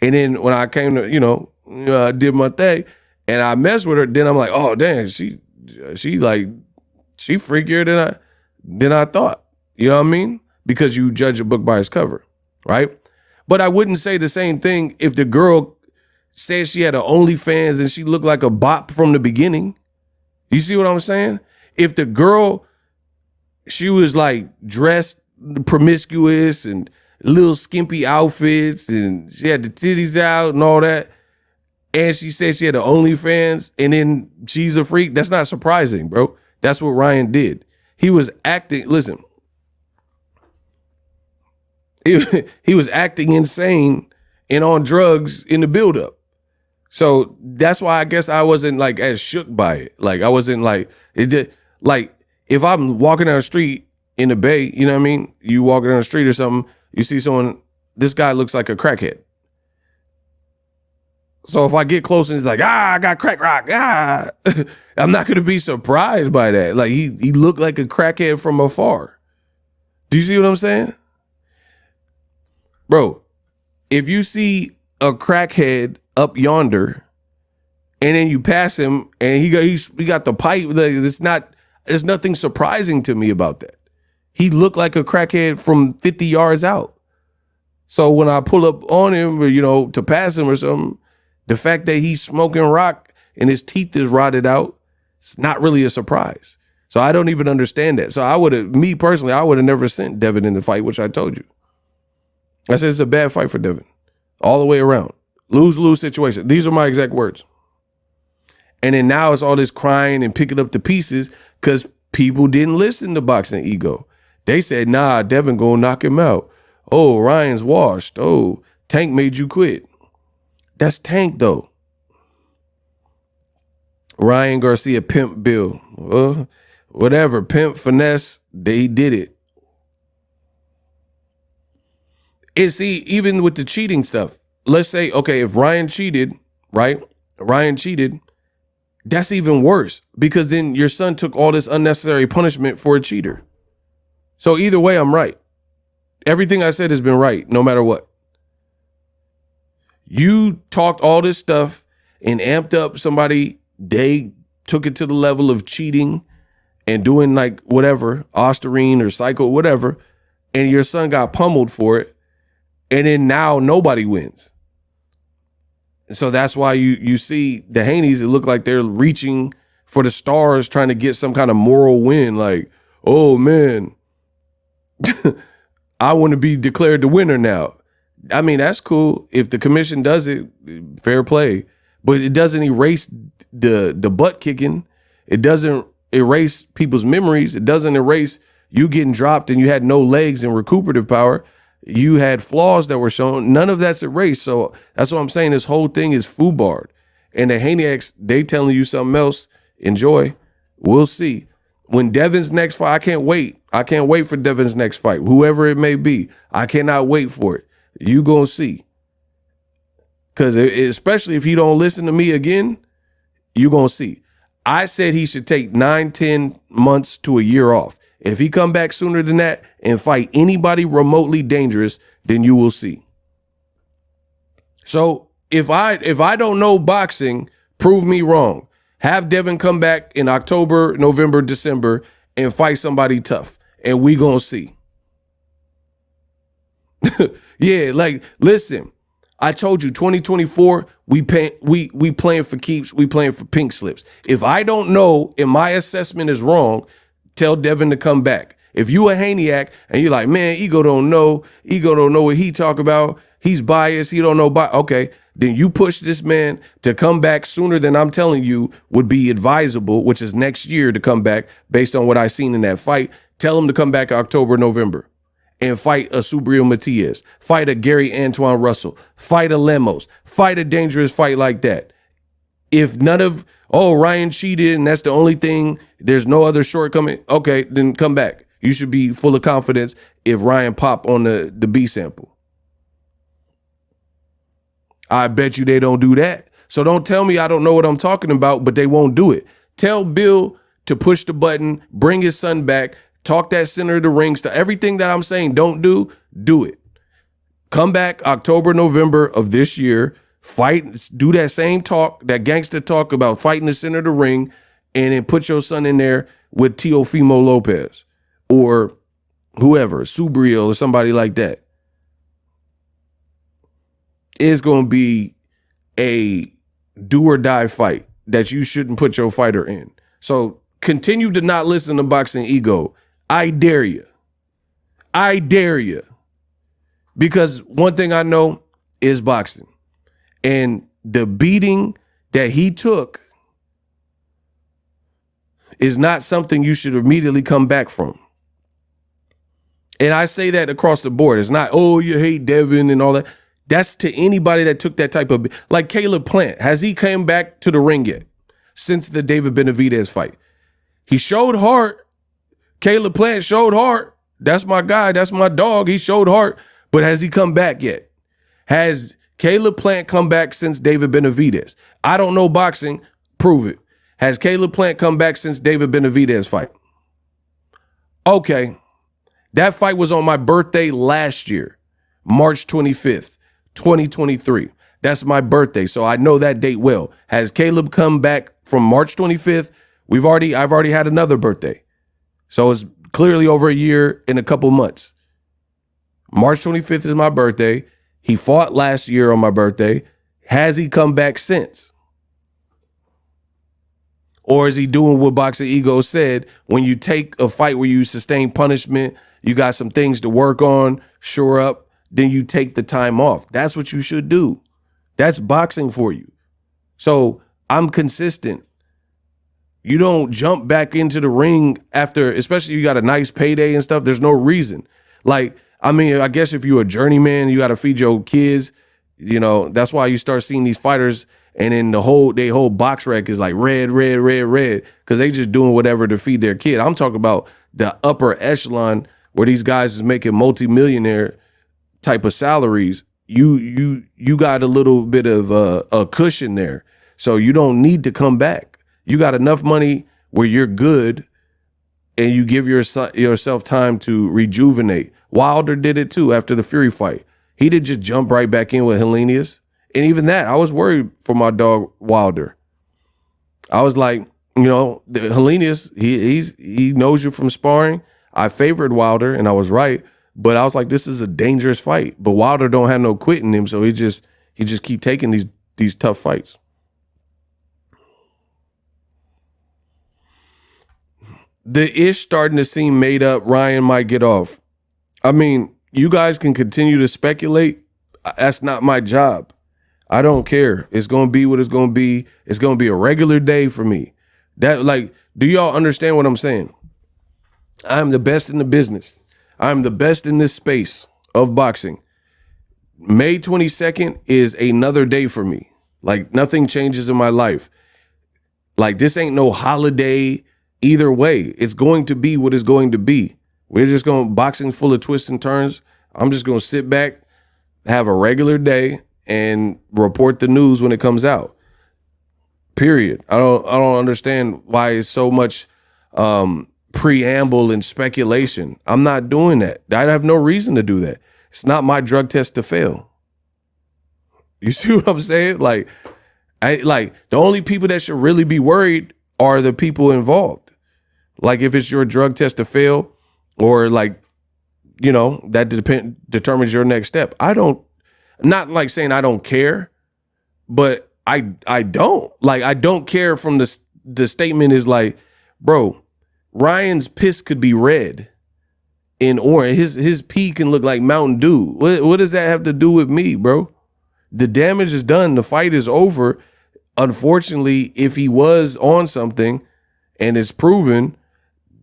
And then when I came to, did my thing and I messed with her, then I'm like, oh, damn, she freakier than I thought. You know what I mean? Because you judge a book by its cover, right? But I wouldn't say the same thing if the girl said she had an OnlyFans and she looked like a bop from the beginning. You see what I'm saying? If the girl, she was like dressed promiscuous and little skimpy outfits and she had the titties out and all that, and she said she had an OnlyFans and then she's a freak, that's not surprising, bro. That's what Ryan did. He was acting, listen, he was acting insane and on drugs in the buildup. So that's why I guess I wasn't like as shook by it. Like I wasn't like, it did, like if I'm walking down the street in the Bay, you know what I mean? You walking down the street or something, you see someone, this guy looks like a crackhead. So if I get close and he's like, I got crack rock, I'm not going to be surprised by that. Like he looked like a crackhead from afar. Do you see what I'm saying? Bro, if you see a crackhead up yonder and then you pass him and he got the pipe, there's nothing surprising to me about that. He looked like a crackhead from 50 yards out. So when I pull up on him or, to pass him or something, the fact that he's smoking rock and his teeth is rotted out, it's not really a surprise. So I don't even understand that. So me personally, I would have never sent Devin in the fight, which I told you. I said it's a bad fight for Devin. All the way around. Lose-lose situation. These are my exact words. And then now it's all this crying and picking up the pieces because people didn't listen to Boxing Ego. They said, nah, Devin gonna knock him out. Oh, Ryan's washed. Oh, Tank made you quit. That's Tank, though. Ryan Garcia, Pimp Bill. Whatever, Pimp, Finesse, they did it. And see, even with the cheating stuff, let's say, okay, if Ryan cheated, right? Ryan cheated, that's even worse because then your son took all this unnecessary punishment for a cheater. So either way, I'm right. Everything I said has been right, no matter what. You talked all this stuff and amped up somebody, they took it to the level of cheating and doing like whatever, Osterine or Psycho, whatever, and your son got pummeled for it. And then now nobody wins. So that's why you see the Haneys, it look like they're reaching for the stars, trying to get some kind of moral win. Like, oh man, I want to be declared the winner now. I mean, that's cool. If the commission does it, fair play. But it doesn't erase the butt kicking. It doesn't erase people's memories. It doesn't erase you getting dropped and you had no legs and recuperative power. You had flaws that were shown. None of that's erased. So that's what I'm saying. This whole thing is foobarred. And the Haniacs, they telling you something else. Enjoy. We'll see. When Devin's next fight, I can't wait. I can't wait for Devin's next fight, whoever it may be. I cannot wait for it. You gonna see. Because especially if he don't listen to me again, you gonna see. I said he should take 9, 10 months to a year off. If he come back sooner than that and fight anybody remotely dangerous, then you will see. So if I don't know boxing, prove me wrong. Have Devin come back in October, November, December and fight somebody tough, and we gonna see. Yeah, like, listen, I told you 2024, we playing for keeps, we playing for pink slips. If I don't know and my assessment is wrong, tell Devin to come back. If you a Haniac and you're like, man, Ego don't know what he talk about, he's biased, he don't know, okay, then you push this man to come back sooner than I'm telling you would be advisable, which is next year to come back based on what I seen in that fight. Tell him to come back October, November and fight a Subriel Matias, fight a Gary Antoine Russell, fight a Lemos, fight a dangerous fight like that. If none of, Ryan cheated and that's the only thing, there's no other shortcoming, okay, then come back. You should be full of confidence if Ryan pop on the B sample. I bet you they don't do that. So don't tell me I don't know what I'm talking about, but they won't do it. Tell Bill to push the button, bring his son back, talk that center of the ring stuff. Everything that I'm saying don't do it. Come back October, November of this year, fight, do that same talk, that gangster talk about fighting the center of the ring, and then put your son in there with Teofimo Lopez or whoever, Subriel or somebody like that. It's going to be a do or die fight that you shouldn't put your fighter in. So continue to not listen to Boxing Ego. I dare you. I dare you. Because one thing I know is boxing. And the beating that he took is not something you should immediately come back from. And I say that across the board. It's not, you hate Devin and all that. That's to anybody that took that type of, like Caleb Plant. Has he came back to the ring yet since the David Benavidez fight? He showed heart. Caleb Plant showed heart. That's my guy. That's my dog. He showed heart. But has he come back yet? Has Caleb Plant come back since David Benavidez? I don't know boxing. Prove it. Has Caleb Plant come back since David Benavidez fight? Okay. That fight was on my birthday last year, March 25th. 2023. That's my birthday, so I know that date well. Has Caleb come back from March 25th? I've already had another birthday. So it's clearly over a year and a couple months. March 25th is my birthday. He fought last year on my birthday. Has he come back since? Or is he doing what Boxing Ego said? When you take a fight where you sustain punishment, you got some things to work on, shore up, then you take the time off. That's what you should do. That's boxing for you. So I'm consistent. You don't jump back into the ring after, especially you got a nice payday and stuff. There's no reason. Like, I mean, I guess if you're a journeyman, you got to feed your kids, that's why you start seeing these fighters and then they whole box rec is like red, because they just doing whatever to feed their kid. I'm talking about the upper echelon where these guys is making multimillionaire type of salaries. You got a little bit of a cushion there, so you don't need to come back. You got enough money where you're good, and you give yourself time to rejuvenate. Wilder did it too after the Fury fight. He did just jump right back in with Helenius, and even that, I was worried for my dog Wilder. I was like, Helenius, he knows you from sparring. I favored Wilder, and I was right. But I was like, this is a dangerous fight. But Wilder don't have no quit in him, so he just keep taking these tough fights. The ish starting to seem made up. Ryan might get off. I mean, you guys can continue to speculate. That's not my job. I don't care. It's gonna be what it's gonna be. It's gonna be a regular day for me. Do y'all understand what I'm saying? I'm the best in the business. I'm the best in this space. of boxing. May 22nd is another day for me. Like nothing changes in my life. Like this ain't no holiday either way. It's going to be what it's going to be. We're just going boxing full of twists and turns. I'm just going to sit back, have a regular day and report the news when it comes out. Period. I don't understand why it's so much preamble and speculation. I'm not doing that. I have no reason to do that. It's not my drug test to fail. You see what I'm saying? Like the only people that should really be worried are the people involved. Like if it's your drug test to fail or like, you know, that determines your next step. Not like saying I don't care, but I don't. Like I don't care from the statement is like, bro, Ryan's piss could be red and orange. His pee can look like Mountain Dew. What does that have to do with me, bro? The damage is done. The fight is over. Unfortunately, if he was on something and it's proven,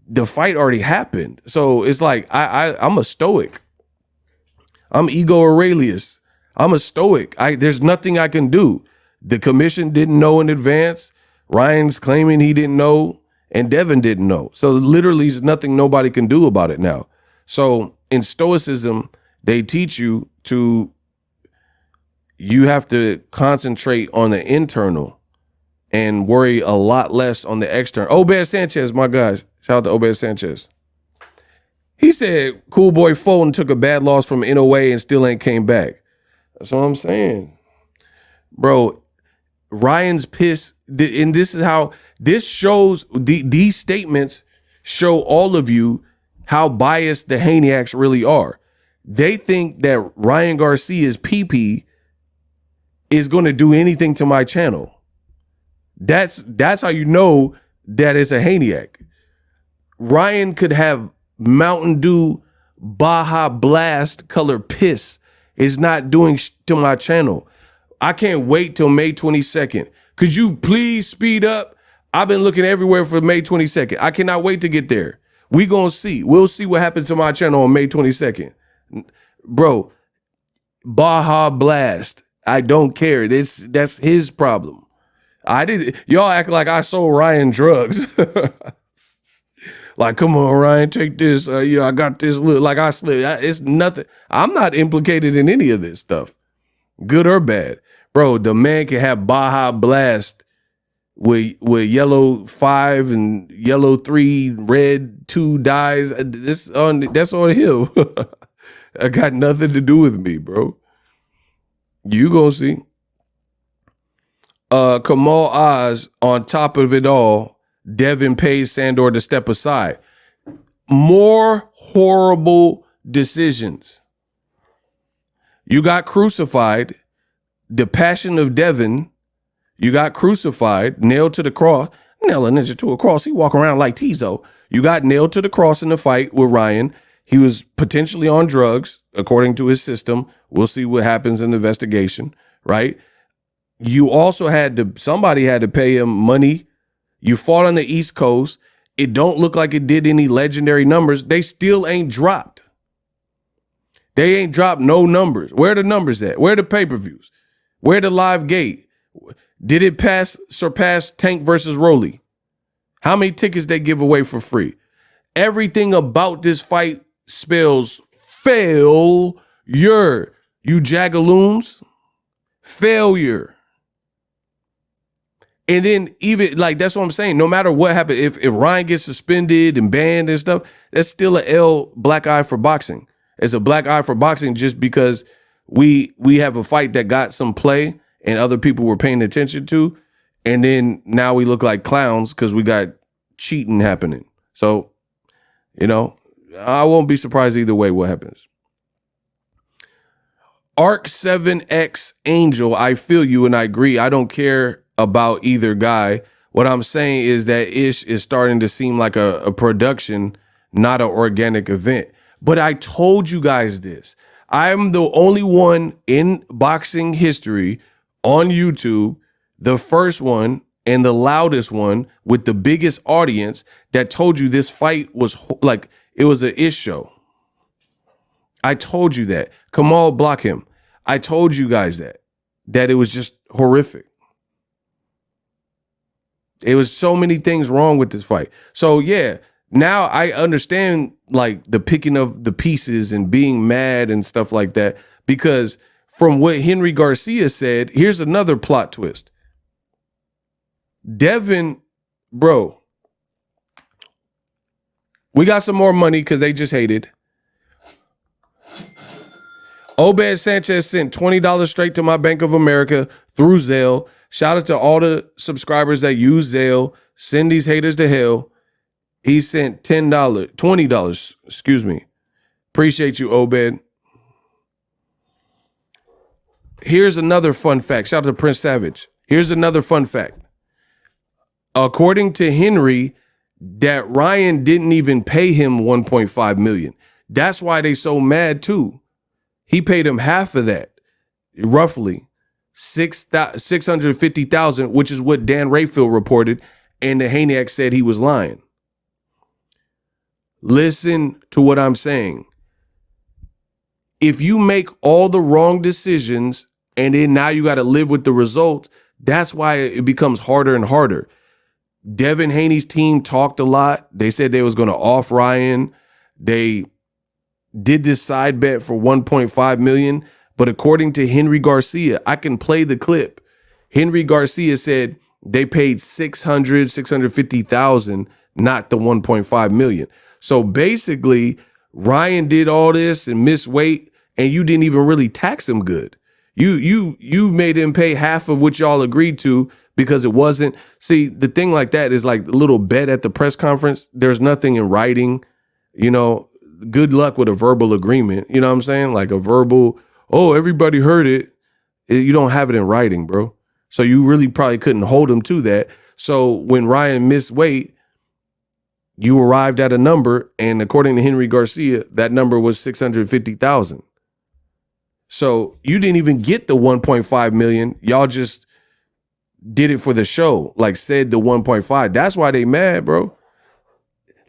the fight already happened. So it's like I'm a stoic. I'm Ego Aurelius. I'm a stoic. There's nothing I can do. The commission didn't know in advance. Ryan's claiming he didn't know, and Devin didn't know. So literally, there's nothing nobody can do about it now. So in Stoicism, they teach you you have to concentrate on the internal and worry a lot less on the external. Obed Sanchez, my guys. Shout out to Obed Sanchez. He said, Cool Boy Fulton took a bad loss from NOA and still ain't came back. That's what I'm saying. Bro, Ryan's piss, and this is how, this shows, these statements show all of you how biased the Haneyacks really are. They think that Ryan Garcia's PP is going to do anything to my channel. That's how you know that it's a Haneyack. Ryan could have Mountain Dew Baja Blast color piss. Is not doing to my channel. I can't wait till May 22nd. Could you please speed up? I've been looking everywhere for May 22nd. I cannot wait to get there. We gonna see. We'll see what happens to my channel on May 22nd. Bro, Baja Blast. I don't care. That's his problem. Y'all act like I sold Ryan drugs. Like, come on, Ryan, take this. I got this look. Like I slipped. It's nothing. I'm not implicated in any of this stuff, good or bad. Bro, the man can have Baja Blast with yellow 5 and yellow 3, red 2 dyes. That's on him. I got nothing to do with me, bro. You gonna see. Kamal Oz, on top of it all, Devin pays Sandor to step aside. More horrible decisions. You got crucified. The passion of Devin. You got crucified, nailed to the cross. Nail a ninja to a cross. He walk around like Tizo. You got nailed to the cross in the fight with Ryan. He was potentially on drugs, according to his system. We'll see what happens in the investigation, right? You also somebody had to pay him money. You fought on the East Coast. It don't look like it did any legendary numbers. They still ain't dropped. They ain't dropped no numbers. Where are the numbers at? Where are the pay-per-views? Where the live gate? Did it surpass Tank versus Rolly? How many tickets they give away for free? Everything about this fight spells failure. You jagaloons, failure. And then even like, that's what I'm saying. No matter what happened, if Ryan gets suspended and banned and stuff, that's still a L, black eye for boxing. It's a black eye for boxing just because we have a fight that got some play and other people were paying attention to. And then now we look like clowns because we got cheating happening. So, I won't be surprised either way what happens. Arc 7X Angel, I feel you and I agree. I don't care about either guy. What I'm saying is that Ish is starting to seem like a production, not an organic event. But I told you guys this. I'm the only one in boxing history on YouTube, the first one and the loudest one with the biggest audience that told you this fight was like, it was an Ish show. I told you that. Kamal, block him. I told you guys that it was just horrific. It was so many things wrong with this fight. So yeah, now I understand like the picking of the pieces and being mad and stuff like that, because from what Henry Garcia said, here's another plot twist. Devin, bro, we got some more money because they just hated. Obed Sanchez sent $20 straight to my Bank of America through Zelle. Shout out to all the subscribers that use Zelle. Send these haters to hell. He sent $20, excuse me. Appreciate you, Obed. Here's another fun fact. Shout out to Prince Savage. Here's another fun fact. According to Henry, that Ryan didn't even pay him $1.5 million. That's why they so mad too. He paid him half of that, roughly $650,000, which is what Dan Rayfield reported, and the Haney said he was lying. Listen to what I'm saying. If you make all the wrong decisions and then now you got to live with the results, that's why it becomes harder and harder. Devin Haney's team talked a lot. They said they was going to off Ryan. They did this side bet for $1.5 million. But according to Henry Garcia, I can play the clip. Henry Garcia said they paid $650,000, not the $1.5 million. So basically, Ryan did all this and missed weight, and you didn't even really tax him good. You made him pay half of what y'all agreed to because it wasn't. See, the thing like that is like a little bet at the press conference. There's nothing in writing, you know. Good luck with a verbal agreement. You know what I'm saying? Like a verbal, oh, everybody heard it. You don't have it in writing, bro. So you really probably couldn't hold him to that. So when Ryan missed weight, you arrived at a number, and according to Henry Garcia, that number was $650,000. So you didn't even get the $1.5 million. Y'all just did it for the show, like said the 1.5. That's why they mad, bro.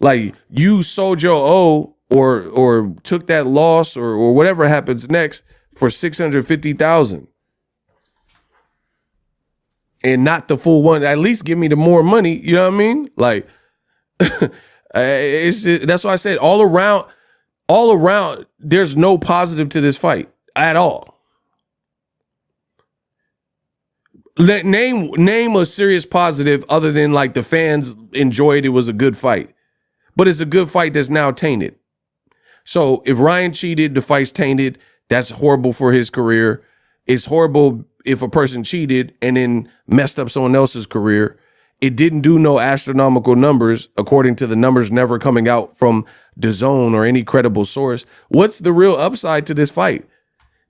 Like you sold your O or took that loss or whatever happens next for $650,000. And not the full one. At least give me the more money. You know what I mean? Like it's just, that's why I said all around, there's no positive to this fight at all. Name a serious positive other than like the fans enjoyed it was a good fight. But it's a good fight that's now tainted. So if Ryan cheated, the fight's tainted. That's horrible for his career. It's horrible if a person cheated and then messed up someone else's career. It didn't do no astronomical numbers, according to the numbers never coming out from DAZN or any credible source. What's the real upside to this fight?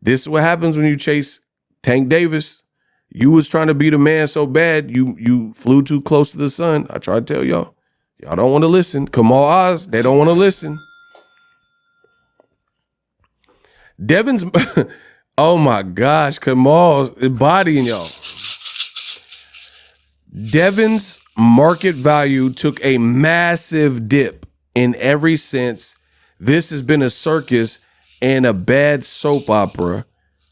This is what happens when you chase Tank Davis. You was trying to beat a man so bad, you flew too close to the sun. I try to tell y'all. Y'all don't want to listen. Kamal Oz, they don't want to listen. Devin's, oh my gosh, Kamal's bodying y'all. Devin's market value took a massive dip in every sense. This has been a circus and a bad soap opera.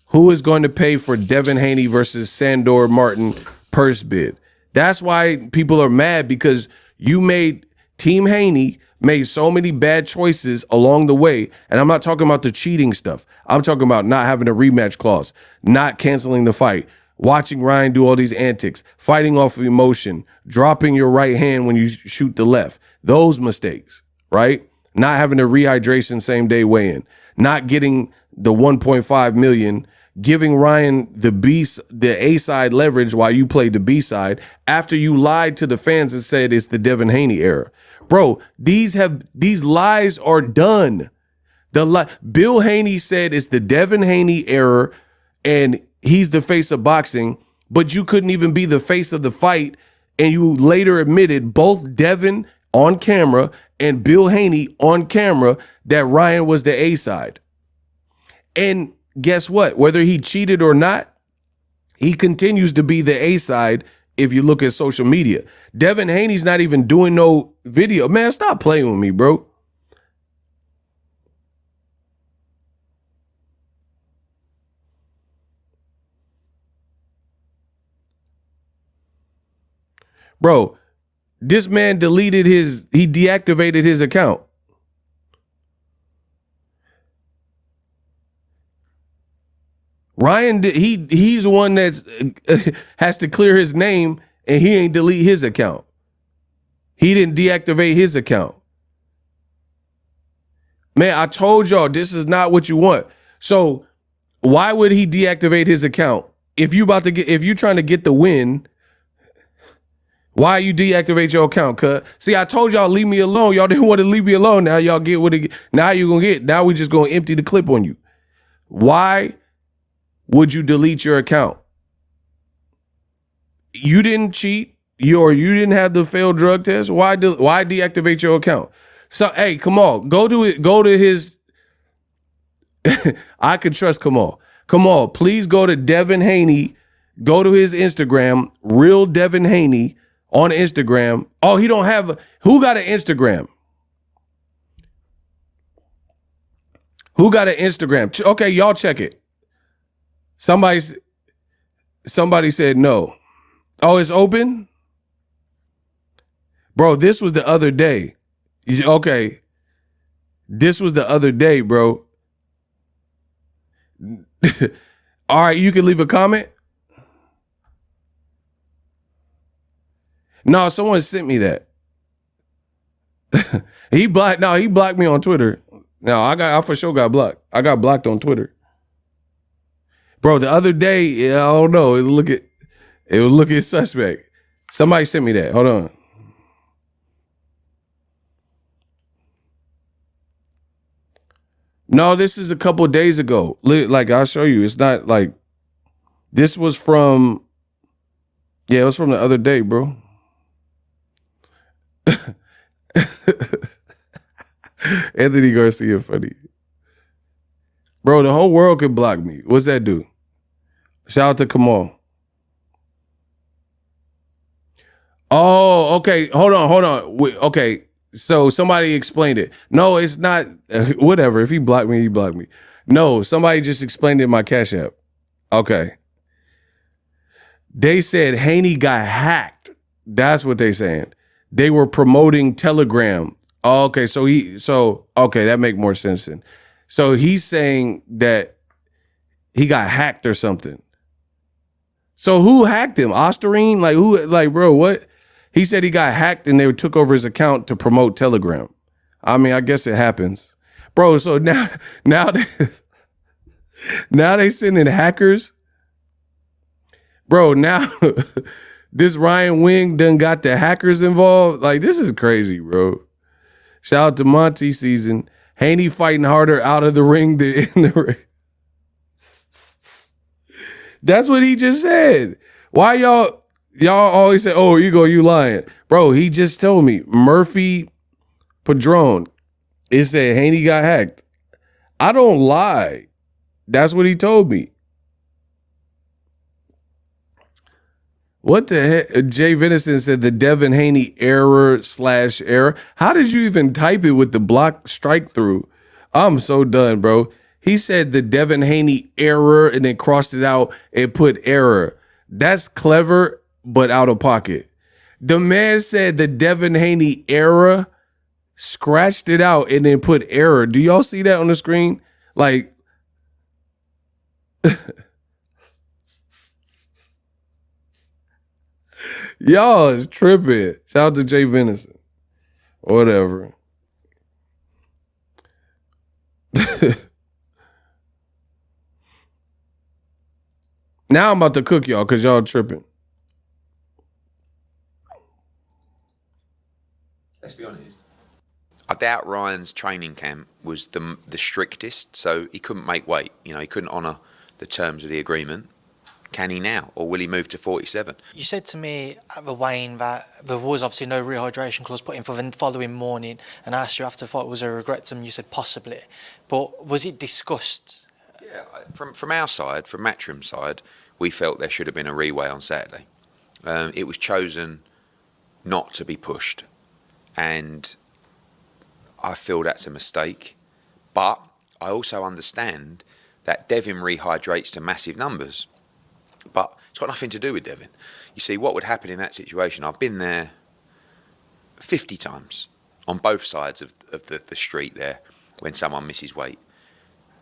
Who is going to pay for Devin Haney versus Sandor Martin purse bid? That's why people are mad, because you made Team Haney made so many bad choices along the way. And I'm not talking about the cheating stuff. I'm talking about not having a rematch clause, not canceling the fight, watching Ryan do all these antics, fighting off of emotion, dropping your right hand when you shoot the left. Those mistakes, right? Not having a rehydration same day weigh-in, not getting the 1.5 million, giving Ryan the A side leverage while you played the B side after you lied to the fans and said it's the Devin Haney era. Bro, these lies are done. Bill Haney said it's the Devin Haney era and he's the face of boxing, but you couldn't even be the face of the fight, and you later admitted, both Devin on camera and Bill Haney on camera, that Ryan was the A side. And guess what? Whether he cheated or not, he continues to be the A side if you look at social media. Devin Haney's not even doing no video. Man, stop playing with me, bro. Bro, this man he deactivated his account. Ryan, he's the one that's has to clear his name, and he ain't delete his account. He didn't deactivate his account. Man, I told y'all this is not what you want. So why would he deactivate his account? If you trying to get the win, why you deactivate your account? Cuz see, I told y'all leave me alone. Y'all didn't want to leave me alone. Now y'all get what it. Now you gonna get. Now we just gonna empty the clip on you. Why would you delete your account? You didn't cheat. You didn't have the failed drug test. Why deactivate your account? So hey, come on, go to it. Go to his. I can trust. Come on. Please go to Devin Haney. Go to his Instagram, real Devin Haney on Instagram. Oh, he don't have. Who got an Instagram? Who got an Instagram? Okay, y'all check it. Somebody said no. Oh, it's open? Bro, this was the other day. Okay. This was the other day, bro. All right, you can leave a comment. No, someone sent me that. He blocked me on Twitter. No, I for sure got blocked. I got blocked on Twitter. Bro, the other day, I don't know. It was looking suspect. Somebody sent me that. Hold on. No, this is a couple of days ago. Like, I'll show you. It's not like, this was from, it was from the other day, bro. Anthony Garcia, funny. Bro, the whole world could block me. What's that do? Shout out to Kamal. Oh, okay. Hold on. Okay. So somebody explained it. No, it's not. Whatever. If he blocked me, he blocked me. No, somebody just explained it in my Cash App. Okay. They said Haney got hacked. That's what they saying. They were promoting Telegram. Oh, okay. Okay, that make more sense then. So he's saying that he got hacked or something. So who hacked him? Osterine? Like who? Like, bro, what? He said he got hacked and they took over his account to promote Telegram. I mean, I guess it happens, bro. So now they sending hackers, bro. Now this Ryan Wing done got the hackers involved. Like, this is crazy, bro. Shout out to Monty season. Haney fighting harder out of the ring than in the ring. That's what he just said. Why y'all always say, oh, you lying. Bro, he just told me. Murphy Padron. It said Haney got hacked. I don't lie. That's what he told me. What the heck? Jay Venison said the Devin Haney error/error. How did you even type it with the block strike through? I'm so done, bro. He said the Devin Haney error and then crossed it out and put error. That's clever, but out of pocket. The man said the Devin Haney error, scratched it out and then put error. Do y'all see that on the screen? Like, y'all is tripping. Shout out to Jay Venison. Whatever. Now I'm about to cook y'all because y'all tripping. Let's be honest. I doubt Ryan's training camp was the strictest, so he couldn't make weight. You know, he couldn't honour the terms of the agreement. Can he now, or will he move to 47? You said to me at the weigh-in that there was obviously no rehydration clause put in for the following morning, and I asked you after the fight, was there regrets, and you said possibly. But was it discussed? Yeah, from our side, from Matchroom's side, we felt there should have been a reweigh on Saturday. It was chosen not to be pushed, and I feel that's a mistake. But I also understand that Devin rehydrates to massive numbers. But It's got nothing to do with Devin. You see, what would happen in that situation, I've been there 50 times on both sides of the street there when someone misses weight.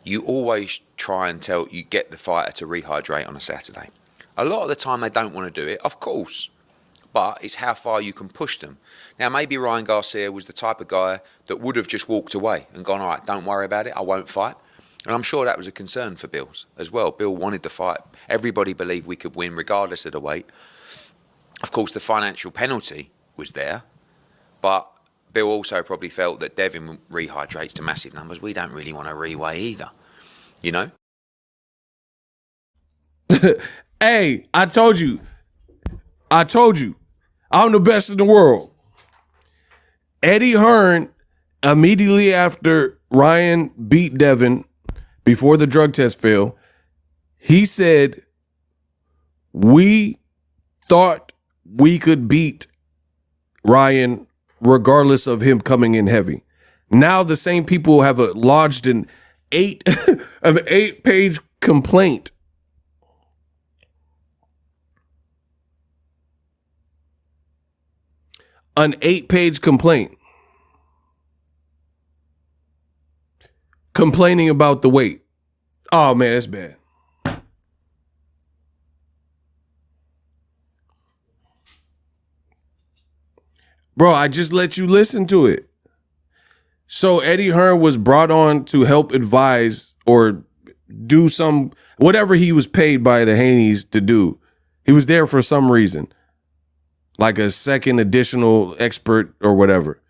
You always try and you get the fighter to rehydrate on a Saturday. A lot of the time they don't want to do it, of course, but it's how far you can push them. Now, maybe Ryan Garcia was the type of guy that would have just walked away and gone, all right, don't worry about it, I won't fight. And I'm sure that was a concern for Bill's as well. Bill wanted the fight. Everybody believed we could win regardless of the weight. Of course, the financial penalty was there, but Bill also probably felt that Devin rehydrates to massive numbers. We don't really want to reweigh either, you know? Hey, I told you. I'm the best in the world. Eddie Hearn, immediately after Ryan beat Devin, before the drug test failed, he said, we thought we could beat Ryan regardless of him coming in heavy. Now the same people have lodged an 8-page complaint. An 8-page complaint. Complaining about the weight. Oh man, that's bad. Bro, I just let you listen to it. So Eddie Hearn was brought on to help advise or do whatever he was paid by the Haneys to do. He was there for some reason, like a second additional expert or whatever.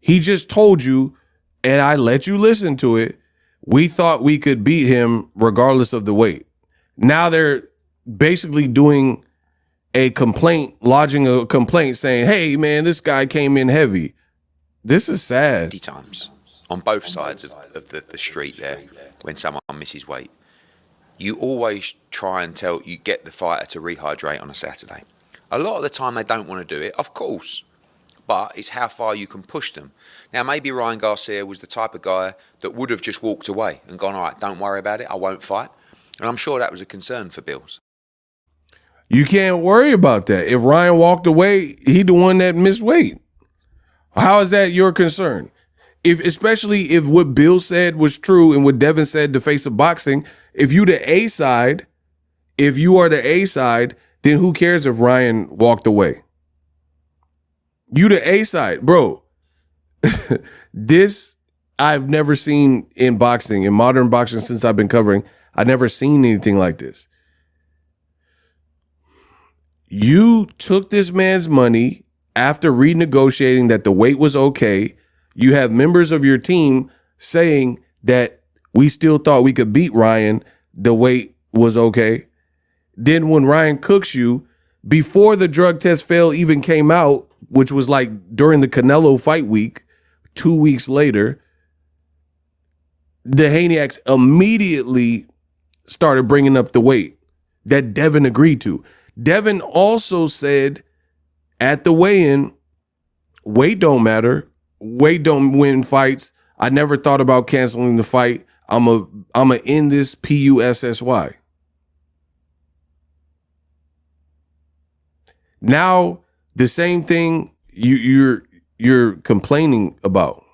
He just told you, and I let you listen to it, we thought we could beat him regardless of the weight. Now they're basically doing lodging a complaint saying, hey, man, this guy came in heavy. This is sad. 50 times on both sides of the street there when someone misses weight. You always try and get the fighter to rehydrate on a Saturday. A lot of the time they don't want to do it, of course, but it's how far you can push them. Now, maybe Ryan Garcia was the type of guy that would have just walked away and gone, all right, don't worry about it, I won't fight. And I'm sure that was a concern for Bill's. You can't worry about that. If Ryan walked away, he the one that missed weight. How is that your concern? Especially if what Bill said was true and what Devin said, the face of boxing, if you are the A side, then who cares if Ryan walked away? You the A side, bro. This I've never seen in boxing, in modern boxing since I've been covering. I've never seen anything like this. You took this man's money after renegotiating that the weight was okay. You have members of your team saying that we still thought we could beat Ryan. The weight was okay. Then when Ryan cooks you, before the drug test fail even came out, which was like during the Canelo fight week, 2 weeks later, the Haneyacks immediately started bringing up the weight that Devin agreed to. Devin also said at the weigh-in, weight don't matter. Weight don't win fights. I never thought about canceling the fight. I'm a end this PUSSY. Now the same thing you're complaining about.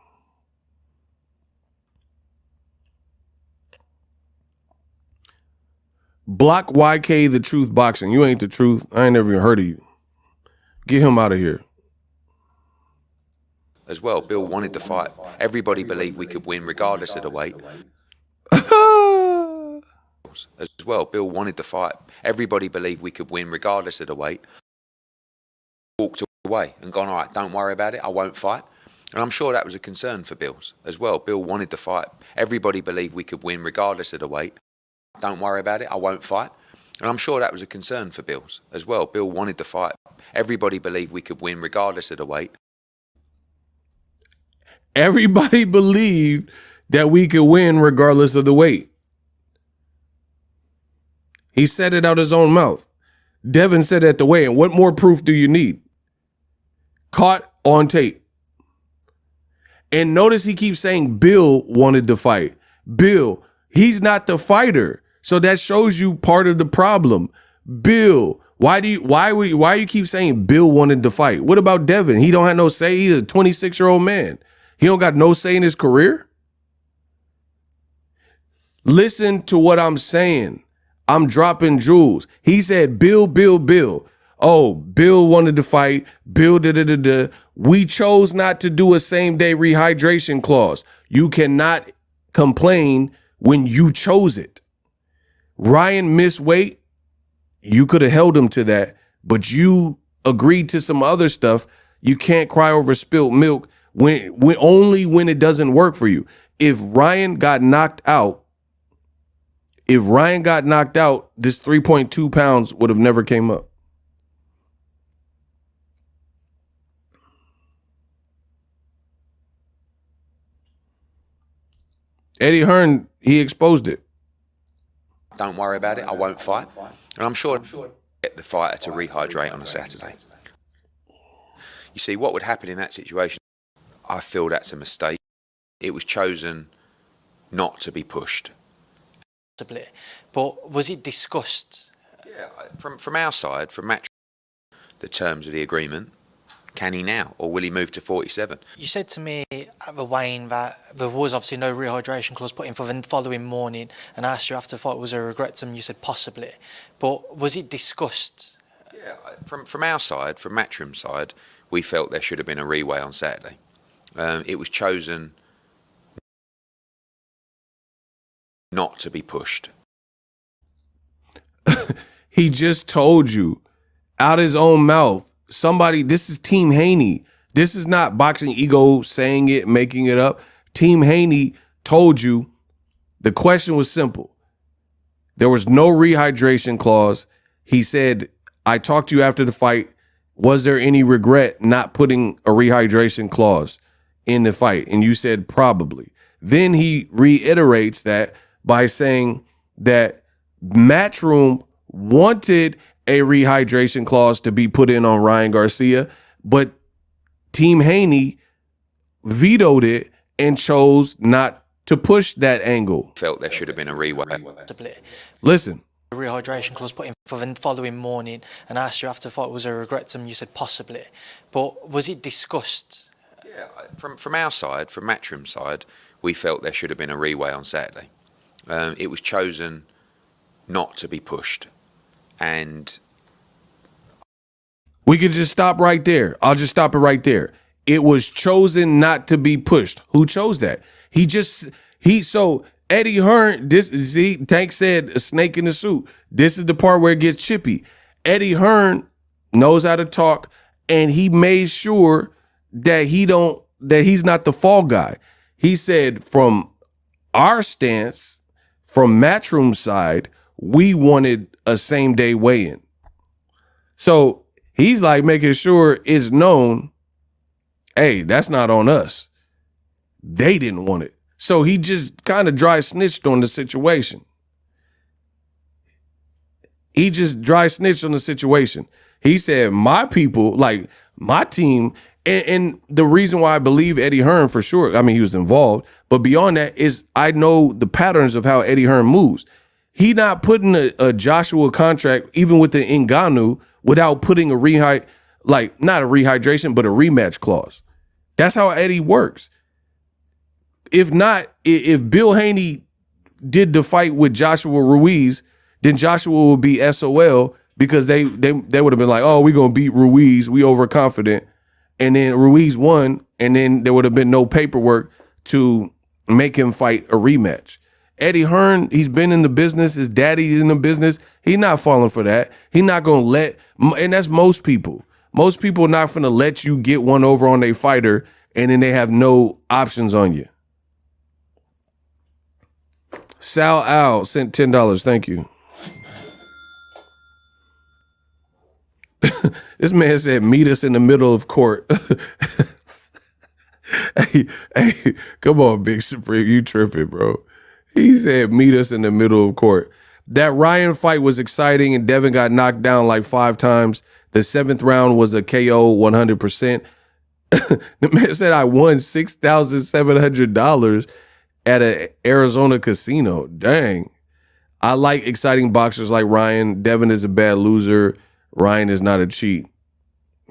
Block YK the Truth Boxing. You ain't the truth. I ain't never even heard of you. Get him out of here. As well, Bill wanted the fight. Everybody believed we could win regardless of the weight. As well, Bill wanted the fight. Everybody believed we could win regardless of the weight. Walked away and gone, all right, don't worry about it, I won't fight. And I'm sure that was a concern for Bill's as well. Bill wanted the fight. Everybody believed we could win regardless of the weight. Don't worry about it, I won't fight. And I'm sure that was a concern for Bill's as well. Bill wanted the fight. Everybody believed we could win regardless of the weight. Everybody believed that we could win regardless of the weight. He said it out his own mouth. Devin said at the weigh-in, what more proof do you need? Caught on tape. And notice he keeps saying Bill wanted to fight. Bill, he's not the fighter. So that shows you part of the problem. Bill. Why you keep saying Bill wanted to fight? What about Devin? He don't have no say. He's a 26-year-old man. He don't got no say in his career. Listen to what I'm saying. I'm dropping jewels. He said Bill, Bill, Bill. Oh, Bill wanted to fight. Bill, da-da-da-da. We chose not to do a same-day rehydration clause. You cannot complain when you chose it. Ryan missed weight. You could have held him to that, but you agreed to some other stuff. You can't cry over spilled milk when only when it doesn't work for you. If Ryan got knocked out, this 3.2 pounds would have never came up. Eddie Hearn, he exposed it. Don't worry about it. I won't fight. And I'm sure get the fighter to rehydrate on a Saturday. You see, what would happen in that situation? I feel that's a mistake. It was chosen not to be pushed. But was it discussed? Yeah, from our side, from match, the terms of the agreement. Can he now, or will he move to 47? You said to me at the weigh-in that there was obviously no rehydration clause put in for the following morning, and I asked you after the fight, was there regrets, and you said possibly. But was it discussed? Yeah, from our side, from Matchroom side, we felt there should have been a reweigh on Saturday. It was chosen not to be pushed. He just told you out his own mouth. Somebody, this is Team Haney. This is not Boxing Ego saying it, making it up. Team Haney told you the question was simple. There was no rehydration clause. He said, I talked to you after the fight. Was there any regret not putting a rehydration clause in the fight? And you said probably. Then he reiterates that by saying that Matchroom wanted a rehydration clause to be put in on Ryan Garcia, but Team Haney vetoed it and chose not to push that angle. Felt there should have been a reweigh. Listen. Rehydration clause put in for the following morning, and I asked you after the fight, was there regrets, and you said possibly. But was it discussed? Yeah, from our side, from Matchroom side, we felt there should have been a reweigh on Saturday. It was chosen not to be pushed. And we could just stop right there. I'll just stop it right there. It was chosen not to be pushed. Who chose that? So Eddie Hearn, Tank said a snake in the suit. This is the part where it gets chippy. Eddie Hearn knows how to talk, and he made sure that he's not the fall guy. He said from our stance, from Matchroom side, we wanted a same day weigh-in. So he's like making sure it's known, hey, that's not on us. They didn't want it. So he just kind of dry snitched on the situation. He said, my people, like my team, and the reason why I believe Eddie Hearn for sure, I mean, he was involved, but beyond that is I know the patterns of how Eddie Hearn moves. He not putting a Joshua contract, even with the Ngannou, without putting not a rehydration, but a rematch clause. That's how Eddie works. If Bill Haney did the fight with Joshua Ruiz, then Joshua would be SOL because they would have been like, oh, we're going to beat Ruiz. We overconfident. And then Ruiz won, and then there would have been no paperwork to make him fight a rematch. Eddie Hearn, he's been in the business. His daddy's in the business. He's not falling for that. He's not going to let, and that's most people. Most people are not going to let you get one over on their fighter, and then they have no options on you. Sal Al sent $10. Thank you. This man said, meet us in the middle of court. hey, come on, Big Supreme. You tripping, bro. He said, meet us in the middle of court. That Ryan fight was exciting, and Devin got knocked down like 5 times. The 7th round was a KO 100%. The man said, I won $6,700 at an Arizona casino. Dang. I like exciting boxers like Ryan. Devin is a bad loser. Ryan is not a cheat.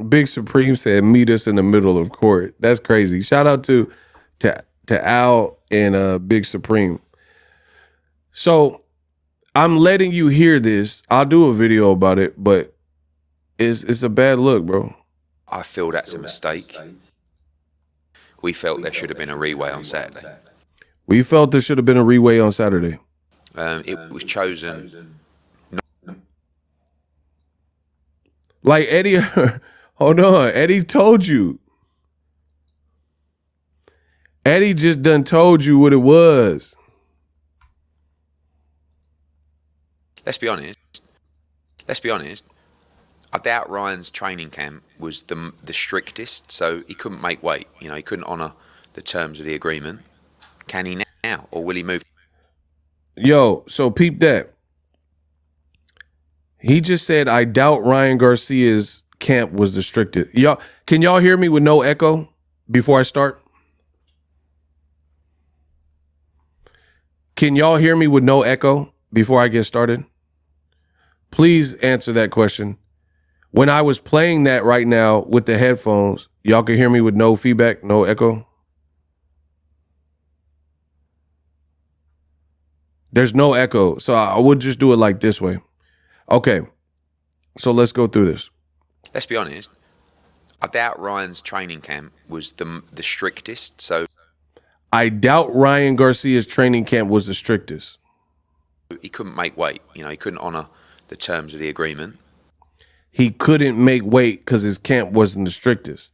Big Supreme said, meet us in the middle of court. That's crazy. Shout out to Al and Big Supreme. So I'm letting you hear this. I'll do a video about it, but it's a bad look, bro. I feel that's a mistake. We felt there should have been a reweigh on Saturday. We felt there should have been a reweigh on Saturday. It was chosen. Like Eddie, hold on. Eddie told you. Eddie just done told you what it was. Let's be honest. I doubt Ryan's training camp was the strictest, so he couldn't make weight. You know, he couldn't honour the terms of the agreement. Can he now, or will he move? Yo, so peep that. He just said, I doubt Ryan Garcia's camp was the strictest. Y'all, can y'all hear me with no echo before I start? Can y'all hear me with no echo before I get started? Please answer that question. When I was playing that right now with the headphones, y'all can hear me with no feedback, no echo? There's no echo, so I would just do it like this way. Okay, so let's go through this. Let's be honest. I doubt Ryan's training camp was the strictest, so I doubt Ryan Garcia's training camp was the strictest. he couldn't make weight. You know, he couldn't honour the terms of the agreement. He couldn't make weight because his camp wasn't the strictest.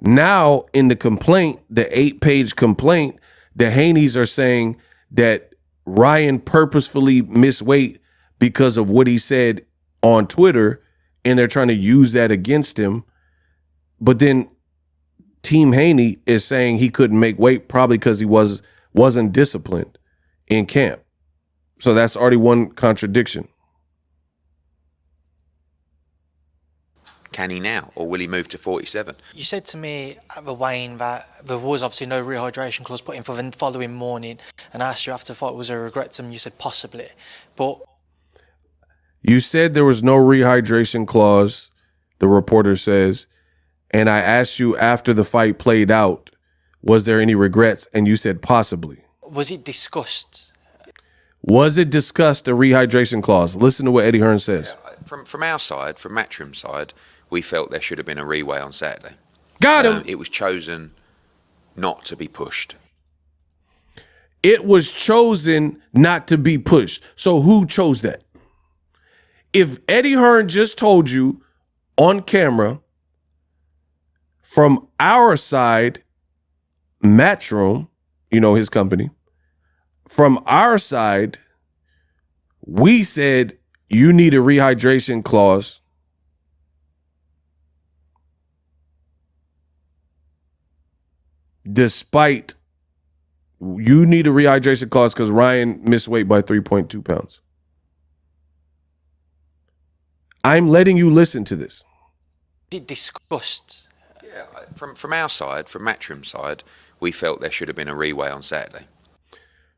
Now, in the complaint, the 8-page complaint, the Haneys are saying that Ryan purposefully missed weight because of what he said on Twitter, and they're trying to use that against him. But then Team Haney is saying he couldn't make weight probably because he wasn't disciplined in camp. So that's already one contradiction. Can he now, or will he move to 47? You said to me at the weigh-in that there was obviously no rehydration clause put in for the following morning, and I asked you after the fight was there regrets, and you said possibly. But you said there was no rehydration clause, the reporter says, and I asked you after the fight played out, was there any regrets? And you said possibly. Was it discussed? Was it discussed, a rehydration clause? Listen to what Eddie Hearn says. Yeah, from our side, from Matchroom's side, we felt there should have been a reweigh on Saturday. Got him. It was chosen not to be pushed. It was chosen not to be pushed. So who chose that? If Eddie Hearn just told you on camera, from our side, Matchroom, you know, his company, from our side, we said you need a rehydration clause. Despite you need a rehydration clause because Ryan missed weight by 3.2 pounds. I'm letting you listen to this. Was it discussed? Yeah, from our side, from Matchroom's side, we felt there should have been a reweigh on Saturday.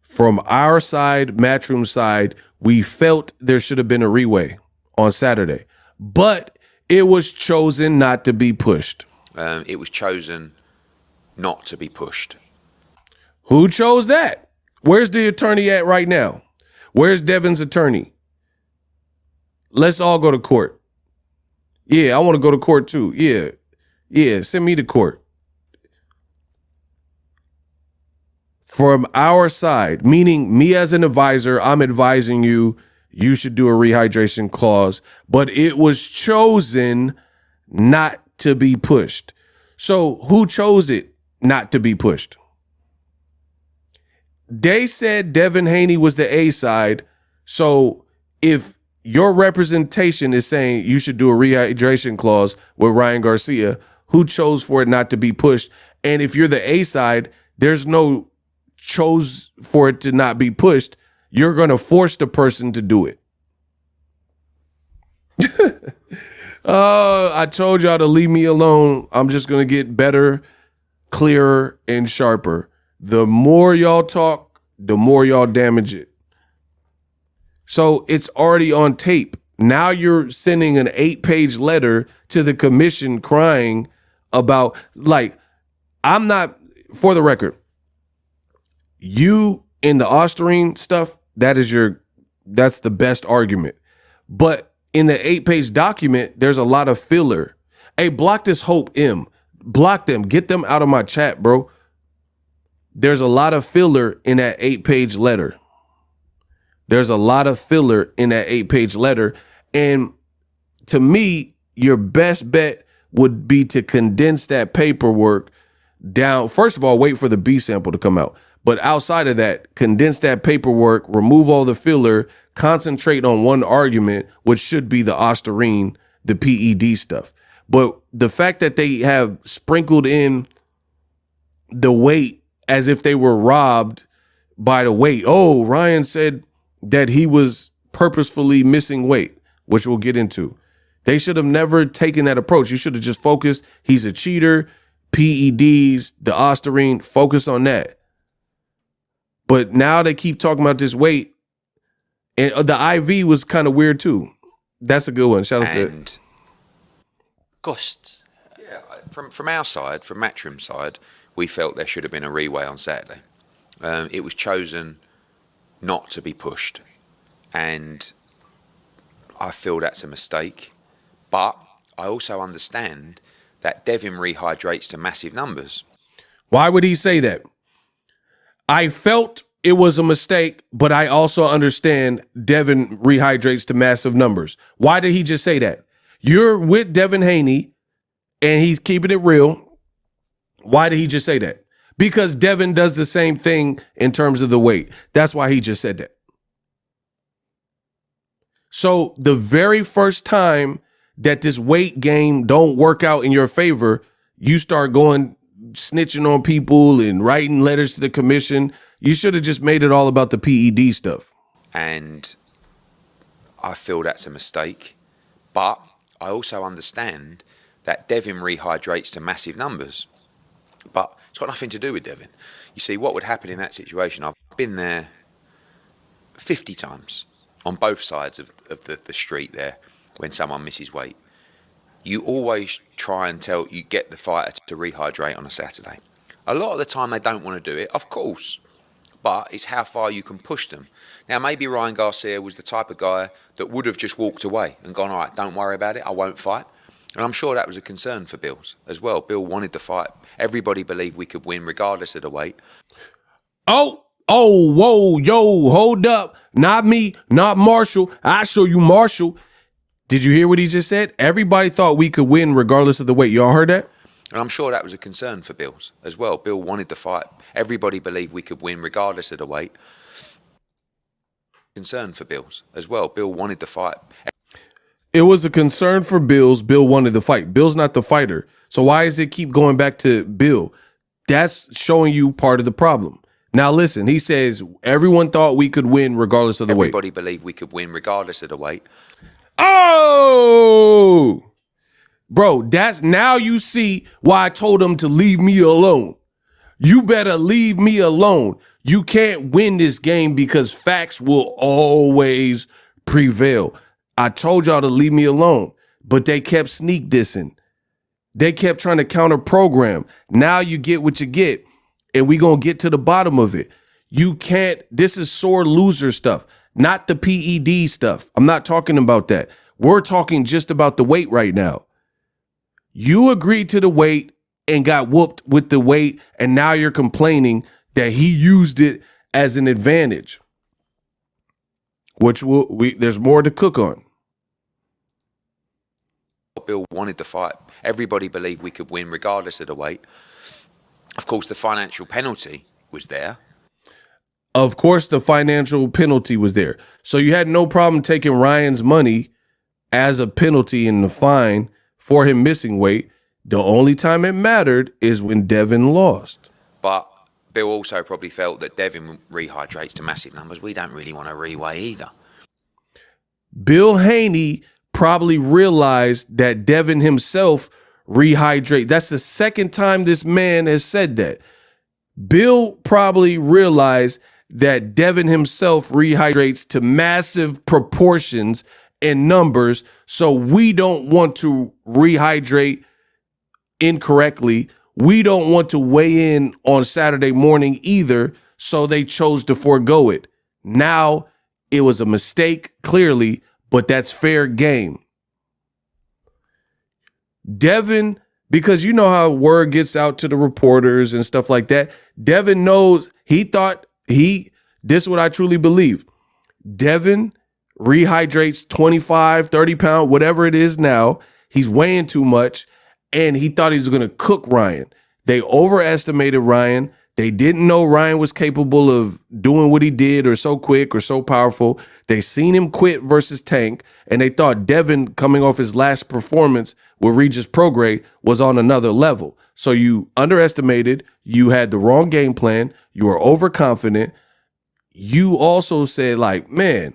From our side, Matchroom's side, we felt there should have been a reweigh on Saturday. But it was chosen not to be pushed. It was chosen not to be pushed. Who chose that? Where's the attorney at right now? Where's Devin's attorney? Let's all go to court. Yeah, I want to go to court too. Yeah, send me to court. From our side, meaning me as an advisor, I'm advising you, you should do a rehydration clause, but it was chosen not to be pushed. So who chose it not to be pushed? They said Devin Haney was the A side. So if your representation is saying you should do a rehydration clause with Ryan Garcia, who chose for it not to be pushed? And if you're the A side, there's no chose for it to not be pushed. You're going to force the person to do it. I told y'all to leave me alone. I'm just going to get better, clearer, and sharper. The more y'all talk, the more y'all damage it. So it's already on tape. Now you're sending an 8-page letter to the commission crying about, like, I'm not, for the record, you in the Osterine stuff, that's the best argument. But in the 8-page document, there's a lot of filler. Hey, block this Hope M. Block them. Get them out of my chat, bro. There's a lot of filler in that 8-page letter. There's a lot of filler in that 8-page letter. And to me, your best bet would be to condense that paperwork down. First of all, wait for the B sample to come out. But outside of that, condense that paperwork, remove all the filler, concentrate on one argument, which should be the Osterine, the PED stuff. But the fact that they have sprinkled in the weight as if they were robbed by the weight. Oh, Ryan said that he was purposefully missing weight, which we'll get into. They should have never taken that approach. You should have just focused. He's a cheater, PEDs, the Osterine, focus on that. But now they keep talking about this weight. And the IV was kind of weird too. That's a good one. Shout out to Gust. Yeah, from our side, from Matchroom's side, we felt there should have been a reweigh on Saturday. It was chosen not to be pushed, and I feel that's a mistake. But I also understand that Devin rehydrates to massive numbers. Why would he say that? I felt it was a mistake, but I also understand Devin rehydrates to massive numbers. Why did he just say that? You're with Devin Haney, and he's keeping it real. Why did he just say that? Because Devin does the same thing in terms of the weight. That's why he just said that. So the very first time that this weight game don't work out in your favor, you start going snitching on people and writing letters to the commission. You should have just made it all about the PED stuff. And I feel that's a mistake. But I also understand that Devin rehydrates to massive numbers. But it's got nothing to do with Devin. You see, what would happen in that situation, I've been there 50 times on both sides of the street there when someone misses weight. You always try and you get the fighter to rehydrate on a Saturday. A lot of the time they don't want to do it, of course, but it's how far you can push them. Now, maybe Ryan Garcia was the type of guy that would have just walked away and gone, all right, don't worry about it, I won't fight. And I'm sure that was a concern for Bill's as well. Bill wanted to fight. Everybody believed we could win regardless of the weight. Oh, whoa, yo, hold up. Not me, not Marshall. I'll show you Marshall. Did you hear what he just said? Everybody thought we could win regardless of the weight. Y'all heard that? And I'm sure that was a concern for Bill's as well. Bill wanted to fight. Everybody believed we could win regardless of the weight. Concern for Bill's as well. Bill wanted to fight. It was a concern for Bill's. Bill wanted to fight. Bill's not the fighter. So why does it keep going back to Bill? That's showing you part of the problem. Now listen, he says everyone thought we could win regardless of the weight. Everybody believed we could win regardless of the weight. Oh! Bro, that's now you see why I told him to leave me alone. You better leave me alone. You can't win this game because facts will always prevail. I told y'all to leave me alone, but they kept sneak dissing. They kept trying to counter program. Now you get what you get, and we gonna get to the bottom of it. You can't, this is sore loser stuff, not the PED stuff. I'm not talking about that. We're talking just about the weight right now. You agreed to the weight and got whooped with the weight, and now you're complaining that he used it as an advantage, which there's more to cook on. Bill wanted to fight. Everybody believed we could win regardless of the weight. Of course, the financial penalty was there. Of course, the financial penalty was there. So you had no problem taking Ryan's money as a penalty in the fine for him missing weight. The only time it mattered is when Devin lost. But Bill also probably felt that Devin rehydrates to massive numbers. We don't really want to reweigh either. Bill Haney probably realized that Devin himself rehydrate. That's the second time this man has said that. Bill probably realized that Devin himself rehydrates to massive proportions and numbers, so we don't want to rehydrate incorrectly. We don't want to weigh in on Saturday morning either, so they chose to forego it. Now, it was a mistake, clearly, but that's fair game. Devin, because you know how word gets out to the reporters and stuff like that, Devin knows, this is what I truly believe. Devin rehydrates 25, 30 pound, whatever it is now. He's weighing too much, and he thought he was going to cook Ryan. They overestimated Ryan. They didn't know Ryan was capable of doing what he did or so quick or so powerful. They seen him quit versus Tank, and they thought Devin, coming off his last performance with Regis Prograis, was on another level. So you underestimated. You had the wrong game plan. You were overconfident. You also said, like, man,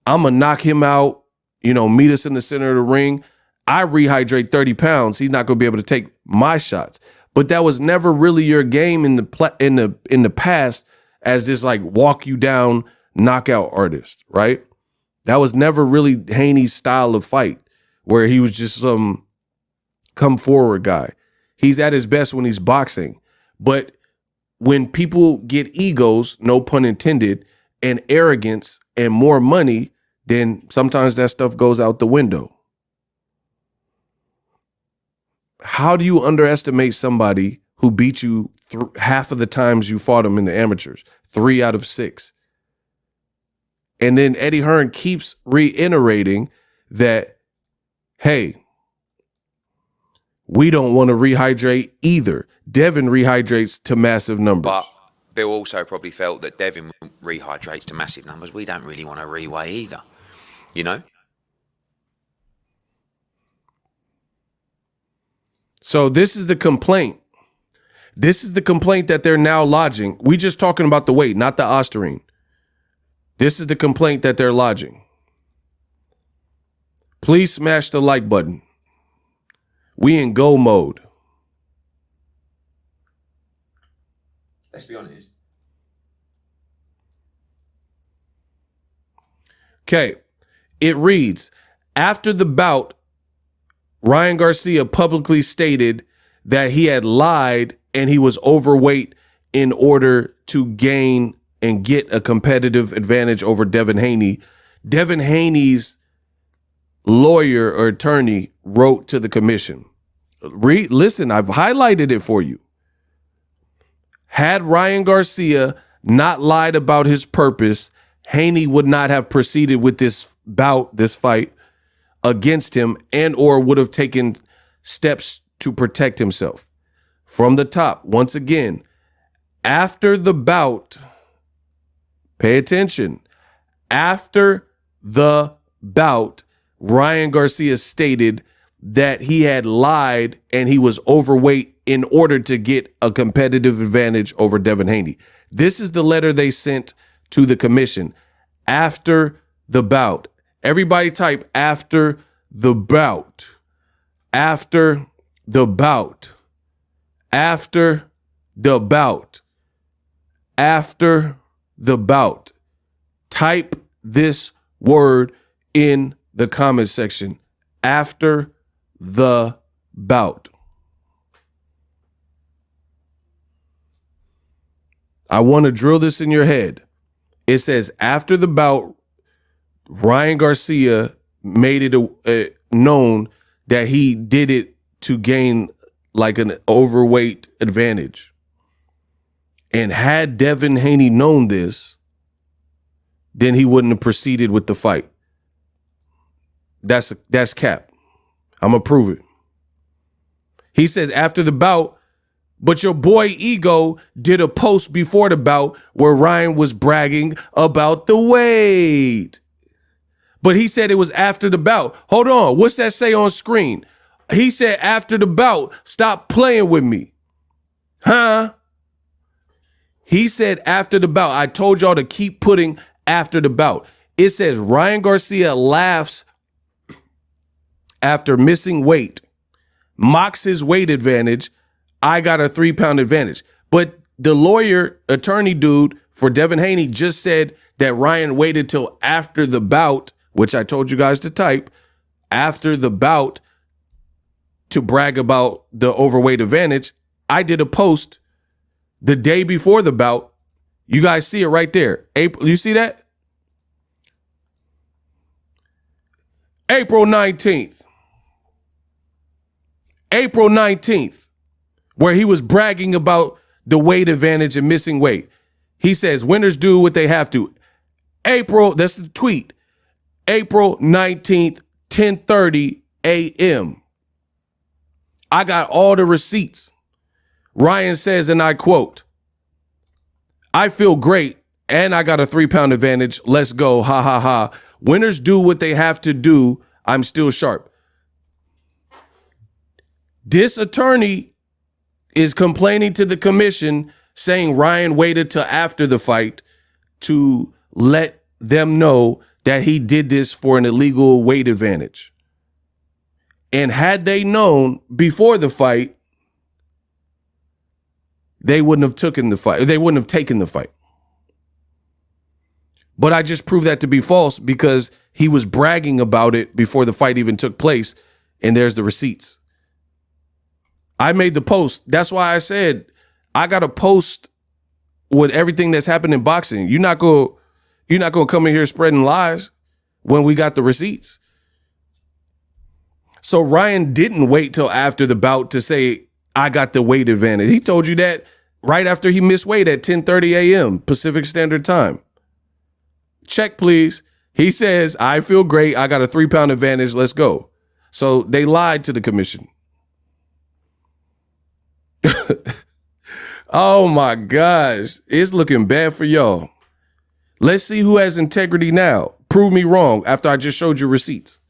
I'm going to knock him out, meet us in the center of the ring. I rehydrate 30 pounds. He's not going to be able to take my shots. But that was never really your game in the past as this like walk you down knockout artist, right? That was never really Haney's style of fight, where he was just some come forward guy. He's at his best when he's boxing. But when people get egos, no pun intended, and arrogance and more money, then sometimes that stuff goes out the window. How do you underestimate somebody who beat you half of the times you fought him in the amateurs? 3 out of 6. And then Eddie Hearn keeps reiterating that, hey, we don't want to rehydrate either. Devin rehydrates to massive numbers. But Bill also probably felt that Devin rehydrates to massive numbers. We don't really want to reweigh either, So this is the complaint. This is the complaint that they're now lodging. We just talking about the weight, not the Osterine. This is the complaint that they're lodging. Please smash the like button. We in go mode. Let's be honest. Okay. It reads, after the bout, Ryan Garcia publicly stated that he had lied and he was overweight in order to gain and get a competitive advantage over Devin Haney. Devin Haney's lawyer or attorney wrote to the commission. Listen, I've highlighted it for you. Had Ryan Garcia not lied about his purpose, Haney would not have proceeded with this bout, this fight, against him, and or would have taken steps to protect himself. From the top, once again, after the bout, pay attention, after the bout, Ryan Garcia stated that he had lied and he was overweight in order to get a competitive advantage over Devin Haney. This is the letter they sent to the commission after the bout. Everybody type after the bout. After the bout. After the bout. After the bout. Type this word in the comment section. After the bout. I want to drill this in your head. It says after the bout, Ryan Garcia made it known that he did it to gain like an overweight advantage. And had Devin Haney known this, then he wouldn't have proceeded with the fight. That's cap. I'm going to prove it. He said after the bout, but your boy Ego did a post before the bout where Ryan was bragging about the weight. But he said it was after the bout. Hold on. What's that say on screen? He said after the bout, stop playing with me. Huh? He said after the bout. I told y'all to keep putting after the bout. It says Ryan Garcia laughs after missing weight, mocks his weight advantage. I got a 3-pound advantage. But the lawyer, attorney dude for Devin Haney just said that Ryan waited till after the bout, which I told you guys to type, after the bout to brag about the overweight advantage. I did a post the day before the bout. You guys see it right there. April, you see that? April 19th. April 19th, where he was bragging about the weight advantage and missing weight. He says, winners do what they have to. April, that's the tweet. April 19th, 10:30 a.m. I got all the receipts. Ryan says, and I quote, I feel great and I got a 3-pound advantage. Let's go. Ha ha ha. Winners do what they have to do. I'm still sharp. This attorney is complaining to the commission saying Ryan waited till after the fight to let them know that he did this for an illegal weight advantage. And had they known before the fight, they wouldn't have taken the fight. They wouldn't have taken the fight. But I just proved that to be false because he was bragging about it before the fight even took place. And there's the receipts. I made the post. That's why I said I got to post with everything that's happened in boxing. You're not going to come in here spreading lies when we got the receipts. So Ryan didn't wait till after the bout to say, I got the weight advantage. He told you that right after he missed weight at 10:30 a.m. Pacific Standard Time. Check, please. He says, I feel great. I got a 3-pound advantage. Let's go. So they lied to the commission. Oh my gosh. It's looking bad for y'all. Let's see who has integrity now. Prove me wrong after I just showed you receipts.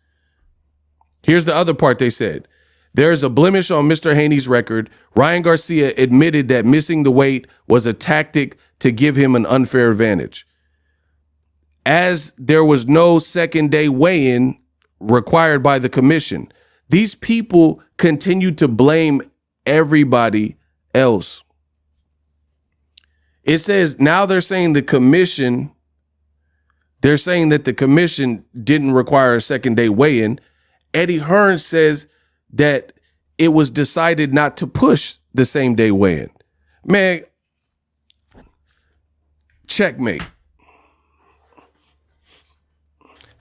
Here's the other part they said. There's a blemish on Mr. Haney's record. Ryan Garcia admitted that missing the weight was a tactic to give him an unfair advantage. As there was no second day weigh-in required by the commission, these people continue to blame everybody else. It says now they're saying that the commission didn't require a second day weigh-in. Eddie Hearn says that it was decided not to push the same day weigh-in. Man, checkmate.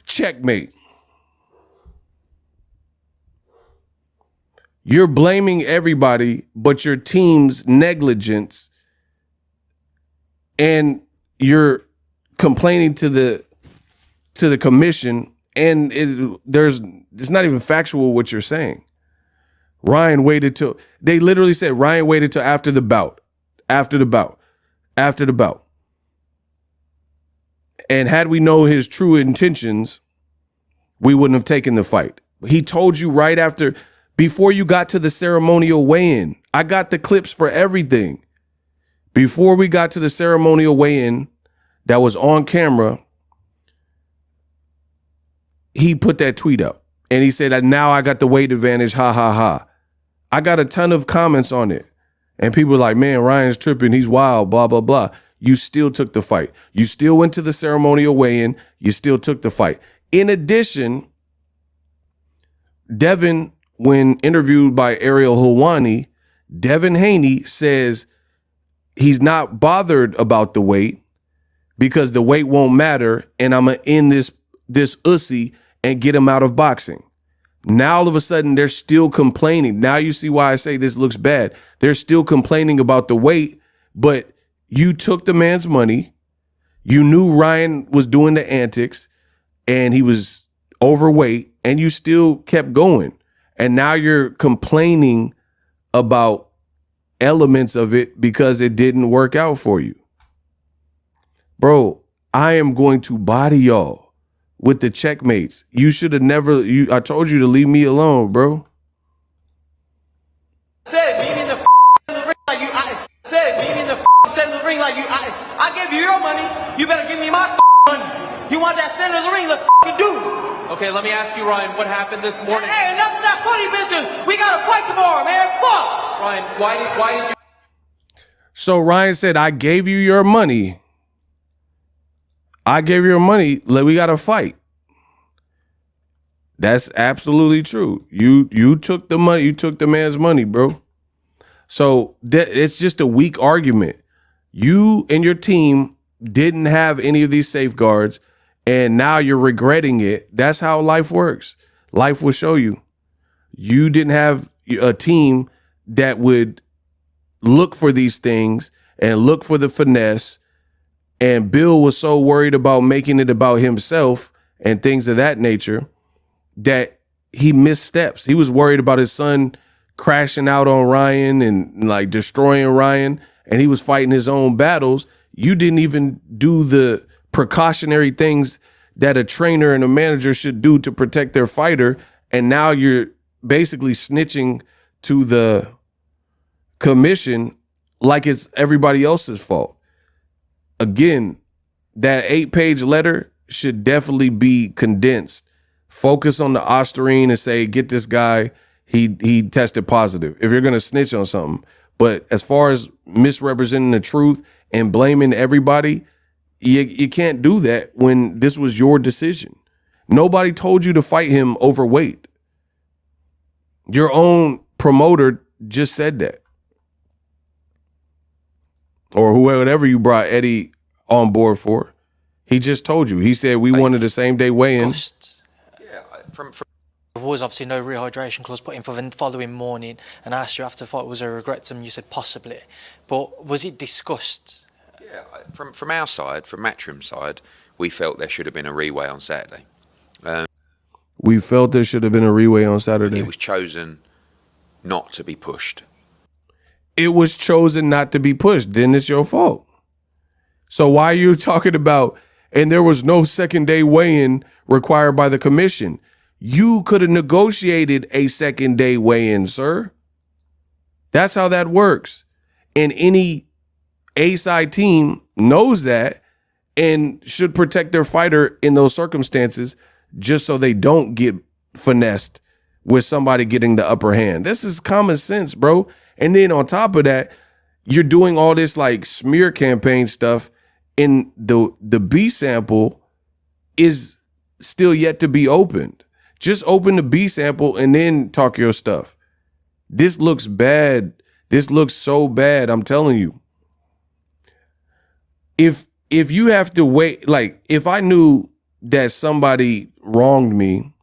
Checkmate. You're blaming everybody but your team's negligence, and you're complaining to the commission, and it's not even factual what you're saying. Ryan waited till, they literally said Ryan waited till after the bout. And had we known his true intentions, we wouldn't have taken the fight. He told you right after, before you got to the ceremonial weigh-in. I got the clips for everything. Before we got to the ceremonial weigh-in that was on camera, he put that tweet up. And he said, now I got the weight advantage, ha, ha, ha. I got a ton of comments on it. And people were like, man, Ryan's tripping. He's wild, blah, blah, blah. You still took the fight. You still went to the ceremonial weigh-in. You still took the fight. In addition, Devin, when interviewed by Ariel Helwani, Devin Haney says he's not bothered about the weight because the weight won't matter, and I'm going to end this ussy and get him out of boxing. Now all of a sudden they're still complaining. Now you see why I say this looks bad. They're still complaining about the weight, but you took the man's money. You knew Ryan was doing the antics and he was overweight, and you still kept going. And now you're complaining about elements of it because it didn't work out for you. Bro, I am going to body y'all with the checkmates. You should have never, I told you to leave me alone, bro. Said meet me in the ring like you. I said meet me in the center of the ring like you. I gave you your money. You better give me my money. You want that center of the ring? Let's do. Okay, let me ask you, Ryan, what happened this morning? Hey, enough of that funny business. We got to fight tomorrow, man. Fuck. Ryan, why did you? So Ryan said, I gave you your money. I gave you your money. We got to fight. That's absolutely true. You took the money. You took the man's money, bro. So it's just a weak argument. You and your team didn't have any of these safeguards, and now you're regretting it. That's how life works. Life will show you. You didn't have a team that would look for these things and look for the finesse. And Bill was so worried about making it about himself and things of that nature that he missed steps. He was worried about his son crashing out on Ryan and like destroying Ryan, and he was fighting his own battles. You didn't even do the precautionary things that a trainer and a manager should do to protect their fighter, and now you're basically snitching to the commission like it's everybody else's fault. Again, that 8-page letter should definitely be condensed. Focus on the Osterine and say, get this guy, he tested positive, if you're going to snitch on something. But as far as misrepresenting the truth and blaming everybody, you can't do that when this was your decision. Nobody told you to fight him overweight. Your own promoter just said that. Or whoever you brought Eddie on board for. He just told you. He said we wanted the same day weigh-in. Yeah, from There was obviously no rehydration clause put in for the following morning, and I asked you after the fight, was there regrets, and you said possibly. But was it discussed? Yeah, from our side, from Matchroom side, we felt there should have been a reweigh on Saturday. We felt there should have been a reweigh on Saturday. It was chosen not to be pushed. It was chosen not to be pushed. Then it's your fault. So why are you talking about, and there was no second day weigh-in required by the commission? You could have negotiated a second day weigh-in, sir. That's how that works. And any A-side team knows that and should protect their fighter in those circumstances just so they don't get finessed with somebody getting the upper hand. This is common sense, bro. And then on top of that, you're doing all this like smear campaign stuff, and the B sample is still yet to be opened. Just open the B sample and then talk your stuff. This looks bad. This looks so bad. I'm telling you. If you have to wait, like if I knew that somebody wronged me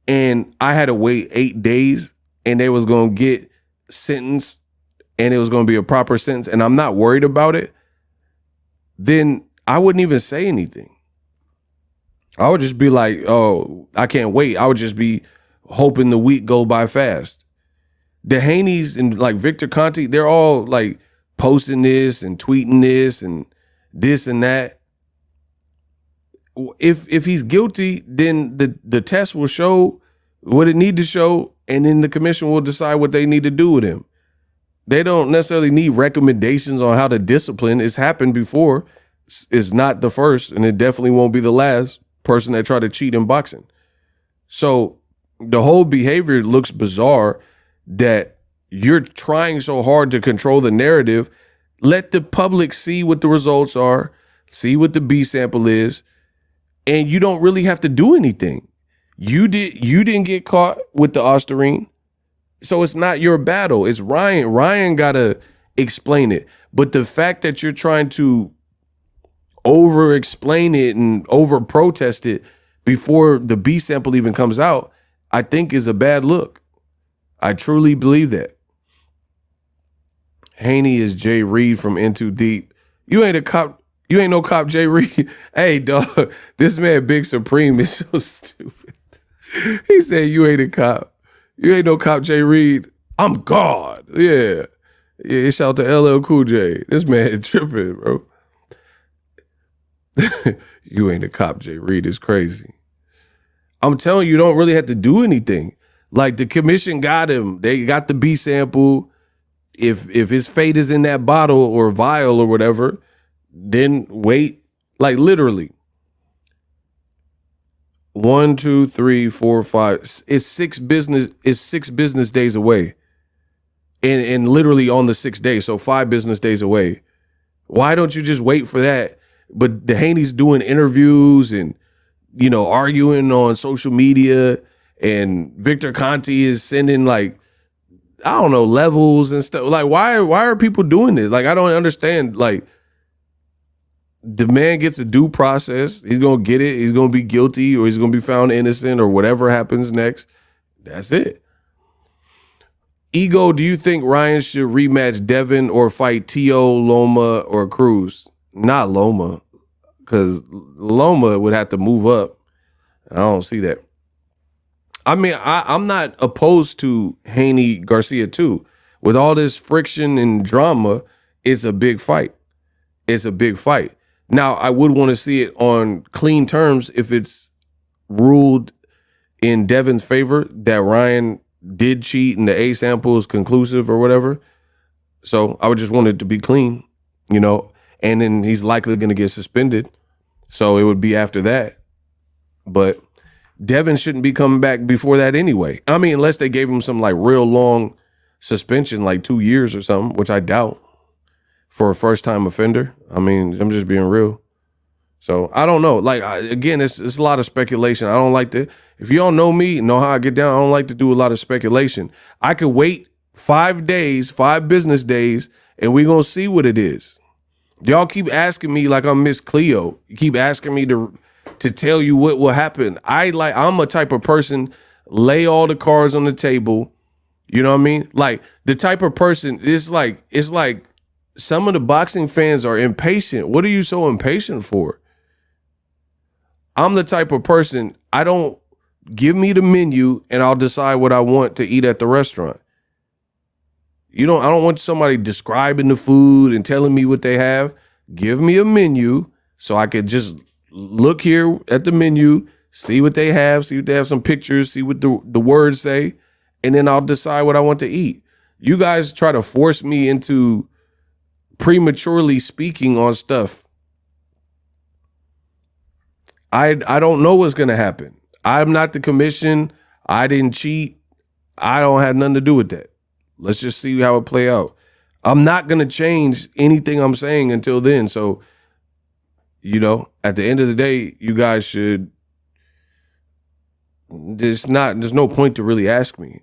and I had to wait 8 days and they was going to get sentenced and it was going to be a proper sentence and I'm not worried about it, then I wouldn't even say anything. I would just be like, oh, I can't wait. I would just be hoping the week go by fast. The Haneys and like Victor Conte, they're all like posting this and tweeting this and that. If he's guilty, then the test will show what it need to show, and then the commission will decide what they need to do with him. They don't necessarily need recommendations on how to discipline. It's happened before. It's not the first, and it definitely won't be the last person that tried to cheat in boxing. So the whole behavior looks bizarre, that you're trying so hard to control the narrative. Let the public see what the results are, see what the B sample is, and you don't really have to do anything. You didn't get caught with the Osterine, so it's not your battle. It's Ryan. Ryan gotta explain it. But the fact that you're trying to over explain it and over protest it before the B sample even comes out, I think is a bad look. I truly believe that. Haney is Jay Reed from In Too Deep. You ain't a cop. You ain't no cop, Jay Reed. Hey, dog, this man Big Supreme is so stupid. He said you ain't a cop. You ain't no cop, Jay Reed. I'm God. Yeah. Shout out to LL Cool J. This man is tripping, bro. You ain't a cop, Jay Reed. Is crazy. I'm telling you, don't really have to do anything. Like the commission got him. They got the B sample. If his fate is in that bottle or vial or whatever, then wait. Like literally. 1, 2, 3, 4, 5. It's 6 business days away. And literally on the 6th day. So 5 business days away. Why don't you just wait for that? but the Haney's doing interviews and, arguing on social media, and Victor Conti is sending like, I don't know, levels and stuff. Like, why are people doing this? Like, I don't understand. Like, the man gets a due process. He's going to get it. He's going to be guilty, or he's going to be found innocent, or whatever happens next. That's it. Ego, do you think Ryan should rematch Devin or fight T.O., Loma, or Cruz? Not Loma, because Loma would have to move up. I don't see that. I mean, I'm not opposed to Haney Garcia too. With all this friction and drama, it's a big fight. It's a big fight. Now, I would want to see it on clean terms if it's ruled in Devin's favor that Ryan did cheat and the A sample is conclusive or whatever. So I would just want it to be clean, and then he's likely going to get suspended. So it would be after that. But Devin shouldn't be coming back before that anyway. I mean, unless they gave him some like real long suspension, like 2 years or something, which I doubt for a first time offender. I mean, I'm just being real. So I don't know. Like, again, it's a lot of speculation. I don't like to, if you don't know me, know how I get down, I don't like to do a lot of speculation. I could wait 5 days, 5 business days, and we're going to see what it is. Y'all keep asking me like I'm Miss Cleo. You keep asking me to tell you what will happen. I'm a type of person, lay all the cards on the table. You know what I mean? Like, the type of person, it's like some of the boxing fans are impatient. What are you so impatient for? I'm the type of person, I don't give me the menu and I'll decide what I want to eat at the restaurant. I don't want somebody describing the food and telling me what they have. Give me a menu so I could just look here at the menu, see what they have some pictures, see what the words say, and then I'll decide what I want to eat. You guys try to force me into prematurely speaking on stuff. I don't know what's going to happen. I'm not the commission. I didn't cheat. I don't have nothing to do with that. Let's just see how it play out. I'm not going to change anything I'm saying until then. So, at the end of the day, you guys should, there's no point to really ask me.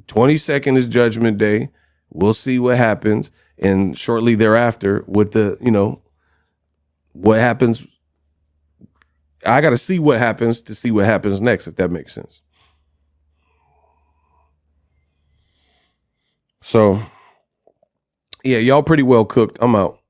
22nd is Judgment Day. We'll see what happens. And shortly thereafter, with what happens, I got to see what happens to see what happens next, if that makes sense. So, yeah, y'all pretty well cooked. I'm out.